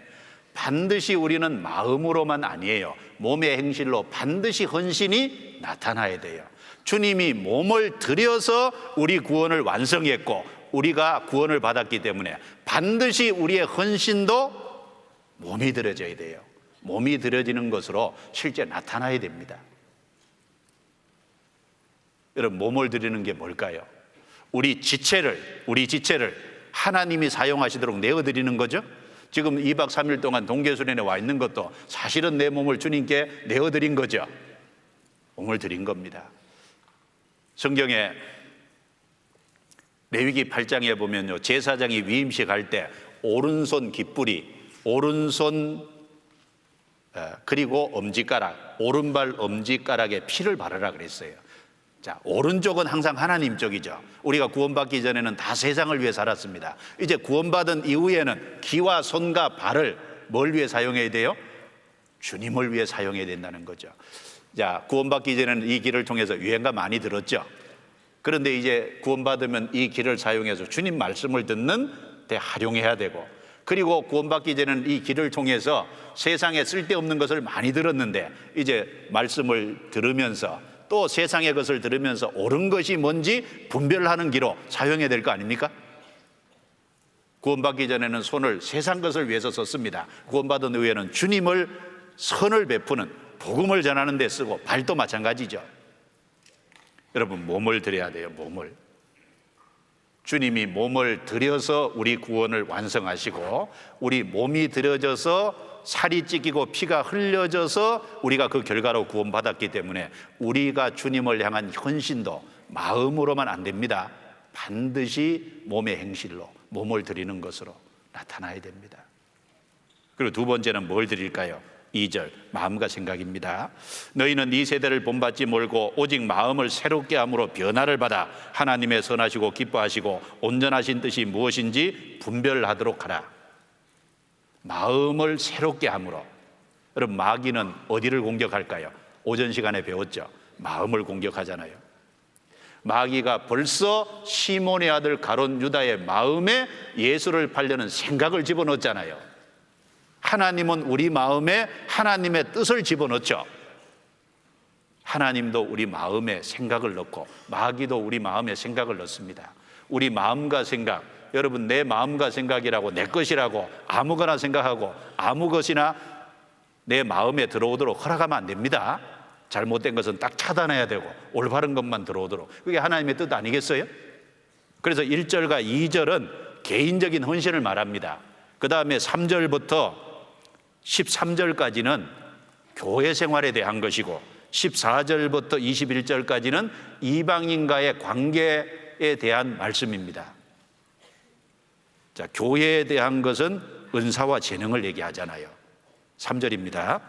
반드시 우리는 마음으로만 아니에요. 몸의 행실로 반드시 헌신이 나타나야 돼요. 주님이 몸을 들여서 우리 구원을 완성했고 우리가 구원을 받았기 때문에 반드시 우리의 헌신도 몸이 들여져야 돼요. 몸이 들여지는 것으로 실제 나타나야 됩니다. 여러분, 몸을 드리는 게 뭘까요? 우리 지체를 하나님이 사용하시도록 내어드리는 거죠. 지금 2박 3일 동안 동계수련에 와 있는 것도 사실은 내 몸을 주님께 내어드린 거죠. 몸을 드린 겁니다. 성경에 레위기 8장에 보면요, 제사장이 위임식 할 때 오른손 깃뿌리, 오른손 그리고 엄지가락, 오른발 엄지가락에 피를 바르라 그랬어요. 자, 오른쪽은 항상 하나님 쪽이죠. 우리가 구원받기 전에는 다 세상을 위해 살았습니다. 이제 구원받은 이후에는 귀와 손과 발을 뭘 위해 사용해야 돼요? 주님을 위해 사용해야 된다는 거죠. 자, 구원받기 전에는 이 길을 통해서 유행가 많이 들었죠. 그런데 이제 구원받으면 이 길을 사용해서 주님 말씀을 듣는 데 활용해야 되고, 그리고 구원받기 전에는 이 길을 통해서 세상에 쓸데없는 것을 많이 들었는데 이제 말씀을 들으면서 또 세상의 것을 들으면서 옳은 것이 뭔지 분별하는 기로 사용해야 될 거 아닙니까? 구원받기 전에는 손을 세상 것을 위해서 썼습니다. 구원받은 후에는 주님을 선을 베푸는 복음을 전하는 데 쓰고, 발도 마찬가지죠. 여러분, 몸을 드려야 돼요. 몸을. 주님이 몸을 들여서 우리 구원을 완성하시고, 우리 몸이 들여져서 살이 찢기고 피가 흘려져서 우리가 그 결과로 구원받았기 때문에 우리가 주님을 향한 헌신도 마음으로만 안 됩니다. 반드시 몸의 행실로, 몸을 드리는 것으로 나타나야 됩니다. 그리고 두 번째는 뭘 드릴까요? 2절, 마음과 생각입니다. 너희는 이 세대를 본받지 말고 오직 마음을 새롭게 함으로 변화를 받아 하나님의 선하시고 기뻐하시고 온전하신 뜻이 무엇인지 분별하도록 하라. 마음을 새롭게 함으로. 여러분, 마귀는 어디를 공격할까요? 오전 시간에 배웠죠. 마음을 공격하잖아요. 마귀가 벌써 시몬의 아들 가룟 유다의 마음에 예수를 팔려는 생각을 집어넣었잖아요. 하나님은 우리 마음에 하나님의 뜻을 집어넣죠. 하나님도 우리 마음에 생각을 넣고 마귀도 우리 마음에 생각을 넣습니다. 우리 마음과 생각, 여러분 내 마음과 생각이라고 내 것이라고 아무거나 생각하고 아무 것이나 내 마음에 들어오도록 허락하면 안 됩니다. 잘못된 것은 딱 차단해야 되고 올바른 것만 들어오도록. 그게 하나님의 뜻 아니겠어요? 그래서 1절과 2절은 개인적인 헌신을 말합니다. 그 다음에 3절부터 13절까지는 교회 생활에 대한 것이고 14절부터 21절까지는 이방인과의 관계에 대한 말씀입니다. 자, 교회에 대한 것은 은사와 재능을 얘기하잖아요. 3절입니다.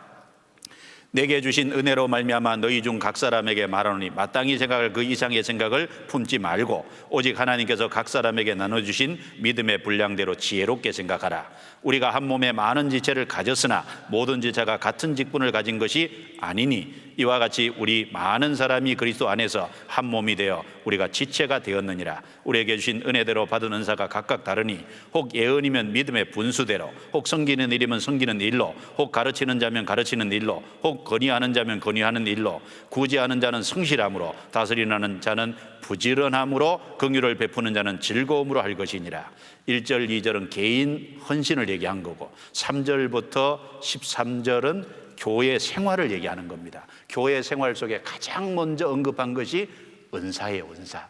내게 주신 은혜로 말미암아 너희 중 각 사람에게 말하노니 마땅히 생각할 그 이상의 생각을 품지 말고 오직 하나님께서 각 사람에게 나눠주신 믿음의 분량대로 지혜롭게 생각하라. 우리가 한 몸에 많은 지체를 가졌으나 모든 지체가 같은 직분을 가진 것이 아니니 이와 같이 우리 많은 사람이 그리스도 안에서 한 몸이 되어 우리가 지체가 되었느니라. 우리에게 주신 은혜대로 받은 은사가 각각 다르니 혹 예언이면 믿음의 분수대로, 혹 섬기는 일이면 섬기는 일로, 혹 가르치는 자면 가르치는 일로, 혹 건의하는 자면 건의하는 일로, 구제하는 자는 성실함으로, 다스리는 자는 부지런함으로, 긍휼을 베푸는 자는 즐거움으로 할 것이니라. 1절, 2절은 개인 헌신을 얘기한 거고 3절부터 13절은 교회 생활을 얘기하는 겁니다. 교회 생활 속에 가장 먼저 언급한 것이 은사예요, 은사.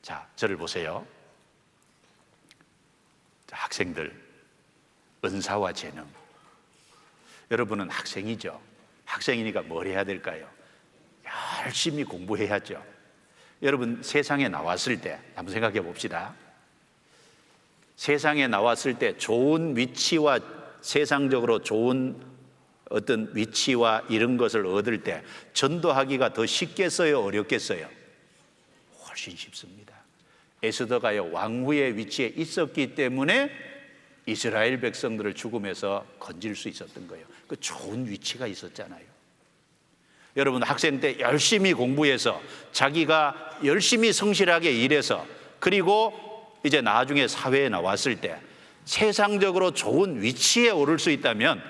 자, 저를 보세요. 자, 학생들, 은사와 재능. 여러분은 학생이죠. 학생이니까 뭘 해야 될까요? 열심히 공부해야죠. 여러분 세상에 나왔을 때 한번 생각해 봅시다. 세상에 나왔을 때 좋은 위치와 세상적으로 좋은 어떤 위치와 이런 것을 얻을 때 전도하기가 더 쉽겠어요, 어렵겠어요? 훨씬 쉽습니다. 에스더가요 왕후의 위치에 있었기 때문에 이스라엘 백성들을 죽음에서 건질 수 있었던 거예요. 그 좋은 위치가 있었잖아요. 여러분 학생 때 열심히 공부해서 자기가 열심히 성실하게 일해서 그리고 이제 나중에 사회에 나왔을 때 세상적으로 좋은 위치에 오를 수 있다면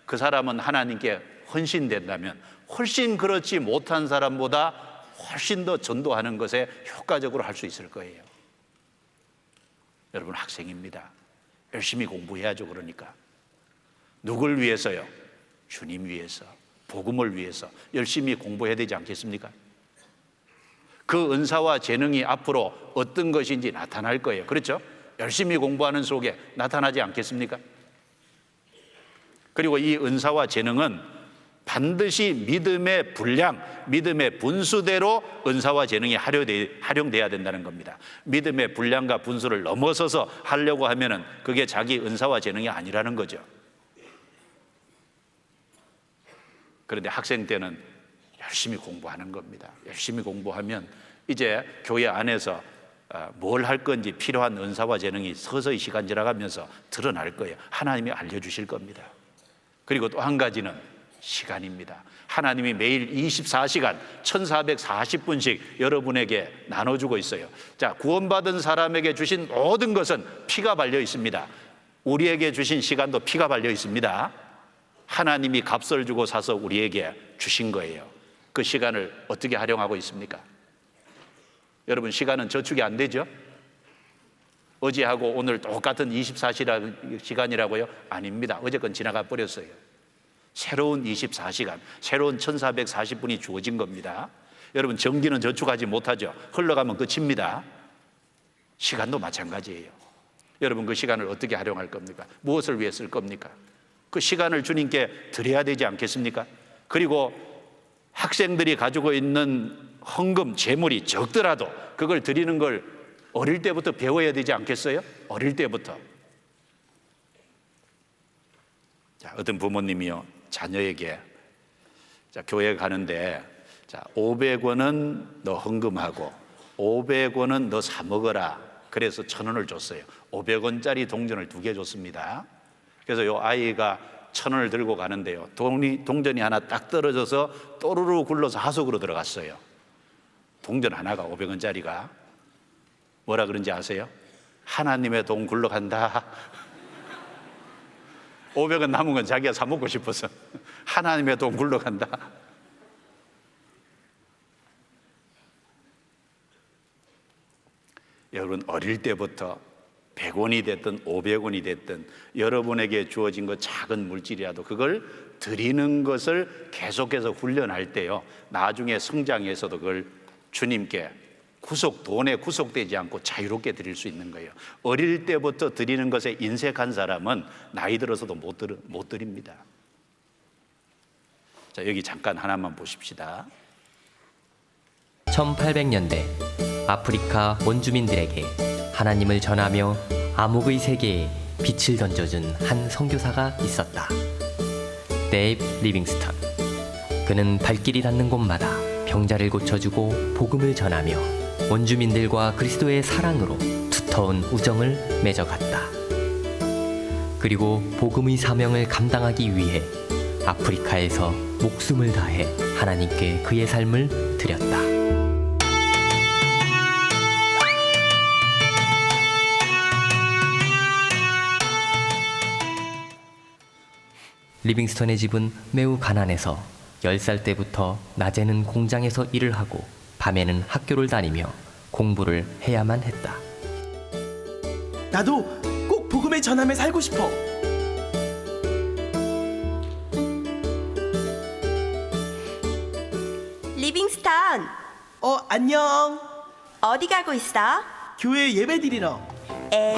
그 사람은 하나님께 헌신된다면 훨씬 그렇지 못한 사람보다 훨씬 더 전도하는 것에 효과적으로 할 수 있을 거예요. 여러분 학생입니다. 열심히 공부해야죠. 그러니까 누굴 위해서요? 주님 위해서, 복음을 위해서 열심히 공부해야 되지 않겠습니까? 그 은사와 재능이 앞으로 어떤 것인지 나타날 거예요. 그렇죠? 열심히 공부하는 속에 나타나지 않겠습니까? 그리고 이 은사와 재능은 반드시 믿음의 분량, 믿음의 분수대로 은사와 재능이 활용돼야 된다는 겁니다. 믿음의 분량과 분수를 넘어서서 하려고 하면은 그게 자기 은사와 재능이 아니라는 거죠. 그런데 학생 때는 열심히 공부하는 겁니다. 열심히 공부하면 이제 교회 안에서 뭘 할 건지 필요한 은사와 재능이 서서히 시간 지나가면서 드러날 거예요. 하나님이 알려주실 겁니다. 그리고 또 한 가지는 시간입니다. 하나님이 매일 24시간 1440분씩 여러분에게 나눠주고 있어요. 자, 구원받은 사람에게 주신 모든 것은 피가 발려 있습니다. 우리에게 주신 시간도 피가 발려 있습니다. 하나님이 값을 주고 사서 우리에게 주신 거예요. 그 시간을 어떻게 활용하고 있습니까? 여러분 시간은 저축이 안 되죠? 어제하고 오늘 똑같은 24시간이라고요? 아닙니다. 어제 건 지나가 버렸어요. 새로운 24시간, 새로운 1440분이 주어진 겁니다. 여러분 전기는 저축하지 못하죠. 흘러가면 끝입니다. 시간도 마찬가지예요. 여러분 그 시간을 어떻게 활용할 겁니까? 무엇을 위해 쓸 겁니까? 그 시간을 주님께 드려야 되지 않겠습니까? 그리고 학생들이 가지고 있는 헌금, 재물이 적더라도 그걸 드리는 걸 어릴 때부터 배워야 되지 않겠어요? 어릴 때부터. 자, 어떤 부모님이요 자녀에게 자, 교회 가는데 자, 500원은 너 헌금하고 500원은 너 사 먹어라. 그래서 1,000원을 줬어요. 500원짜리 동전을 2개 줬습니다. 그래서 요 아이가 1,000원을 들고 가는데요. 동전이 하나 딱 떨어져서 또르르 굴러서 하속으로 들어갔어요. 동전 하나가 500원짜리가 뭐라 그런지 아세요? 하나님의 돈 굴러간다. 500원 남은 건 자기가 사 먹고 싶어서 하나님의 돈 굴러간다. 여러분, 어릴 때부터 100원이 됐든 500원이 됐든 여러분에게 주어진 것 작은 물질이라도 그걸 드리는 것을 계속해서 훈련할 때요, 나중에 성장해서도 그걸 주님께 돈에 구속되지 않고 자유롭게 드릴 수 있는 거예요. 어릴 때부터 드리는 것에 인색한 사람은 나이 들어서도 못 드립니다. 자, 여기 잠깐 하나만 보십시다. 1800년대 아프리카 원주민들에게 하나님을 전하며 암흑의 세계에 빛을 던져준 한 선교사가 있었다. 데이브 리빙스턴. 그는 발길이 닿는 곳마다 병자를 고쳐주고 복음을 전하며 원주민들과 그리스도의 사랑으로 두터운 우정을 맺어갔다. 그리고 복음의 사명을 감당하기 위해 아프리카에서 목숨을 다해 하나님께 그의 삶을 드렸다. 리빙스턴의 집은 매우 가난해서 10살 때부터 낮에는 공장에서 일을 하고 밤에는 학교를 다니며 공부를 해야만 했다. 나도 꼭 복음을 전하며 살고 싶어. 리빙스턴, 안녕. 어디 가고 있어? 교회 예배 드리러. 에이,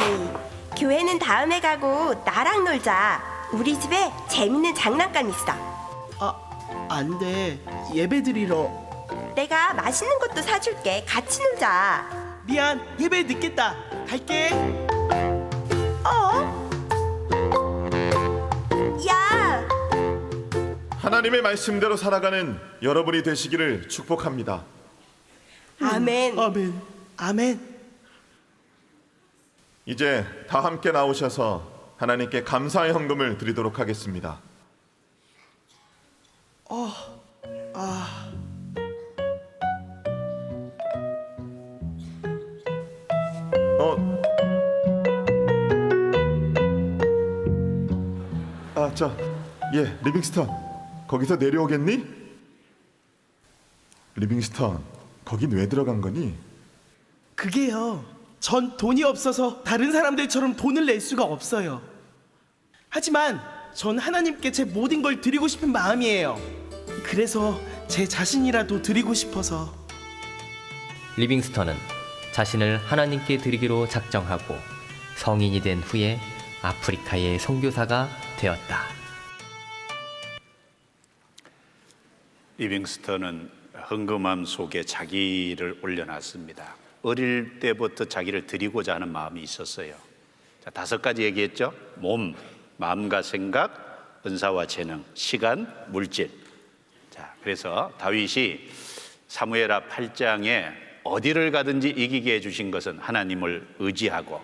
교회는 다음에 가고 나랑 놀자. 우리 집에 재밌는 장난감 있어. 안 돼. 예배 드리러. 내가 맛있는 것도 사줄게. 같이 놀자. 미안, 예배 늦겠다. 갈게. 야! 하나님의 말씀대로 살아가는 여러분이 되시기를 축복합니다. 아멘. 아멘. 아멘. 이제 다 함께 나오셔서 하나님께 감사의 헌금을 드리도록 하겠습니다. 리빙스턴, 거기서 내려오겠니? 리빙스턴, 거긴 왜 들어간 거니? 그게요, 전 돈이 없어서 다른 사람들처럼 돈을 낼 수가 없어요. 하지만 전 하나님께 제 모든 걸 드리고 싶은 마음이에요. 그래서 제 자신이라도 드리고 싶어서. 리빙스턴은 자신을 하나님께 드리기로 작정하고 성인이 된 후에 아프리카의 선교사가 되었다. 리빙스턴은 헌금함 속에 자기를 올려놨습니다. 어릴 때부터 자기를 드리고자 하는 마음이 있었어요. 자, 5가지 얘기했죠. 몸, 마음과 생각, 은사와 재능, 시간, 물질. 자, 그래서 다윗이 사무엘하 8장에 어디를 가든지 이기게 해주신 것은 하나님을 의지하고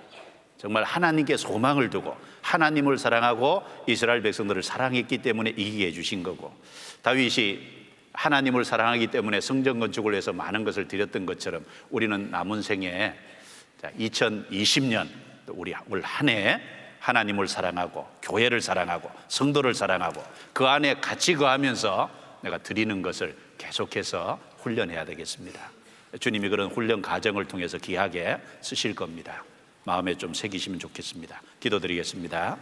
정말 하나님께 소망을 두고 하나님을 사랑하고 이스라엘 백성들을 사랑했기 때문에 이기게 해주신 거고, 다윗이 하나님을 사랑하기 때문에 성전 건축을 해서 많은 것을 드렸던 것처럼 우리는 남은 생에 2020년 우리 올 한 해 하나님을 사랑하고 교회를 사랑하고 성도를 사랑하고 그 안에 같이 거하면서 내가 드리는 것을 계속해서 훈련해야 되겠습니다. 주님이 그런 훈련 과정을 통해서 귀하게 쓰실 겁니다. 마음에 좀 새기시면 좋겠습니다. 기도드리겠습니다.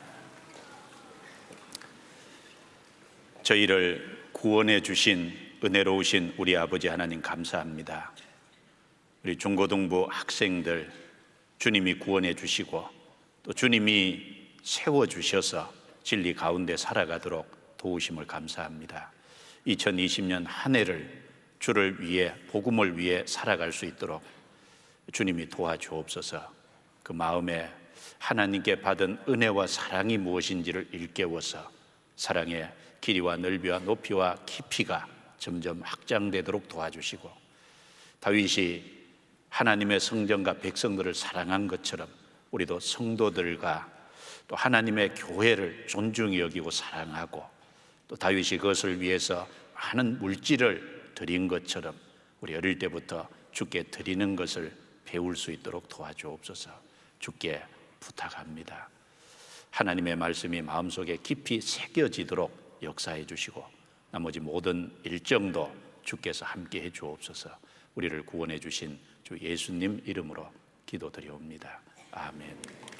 저희를 구원해 주신 은혜로우신 우리 아버지 하나님 감사합니다. 우리 중고등부 학생들 주님이 구원해 주시고 또 주님이 세워주셔서 진리 가운데 살아가도록 도우심을 감사합니다. 2020년 한 해를 주를 위해 복음을 위해 살아갈 수 있도록 주님이 도와주옵소서. 그 마음에 하나님께 받은 은혜와 사랑이 무엇인지를 일깨워서 사랑의 길이와 넓이와 높이와 깊이가 점점 확장되도록 도와주시고, 다윗이 하나님의 성전과 백성들을 사랑한 것처럼 우리도 성도들과 또 하나님의 교회를 존중히 여기고 사랑하고 또 다윗이 그것을 위해서 많은 물질을 드린 것처럼 우리 어릴 때부터 주께 드리는 것을 배울 수 있도록 도와주옵소서. 주께 부탁합니다. 하나님의 말씀이 마음속에 깊이 새겨지도록 역사해 주시고 나머지 모든 일정도 주께서 함께 해 주옵소서. 우리를 구원해 주신 주 예수님 이름으로 기도드리옵니다. 아멘.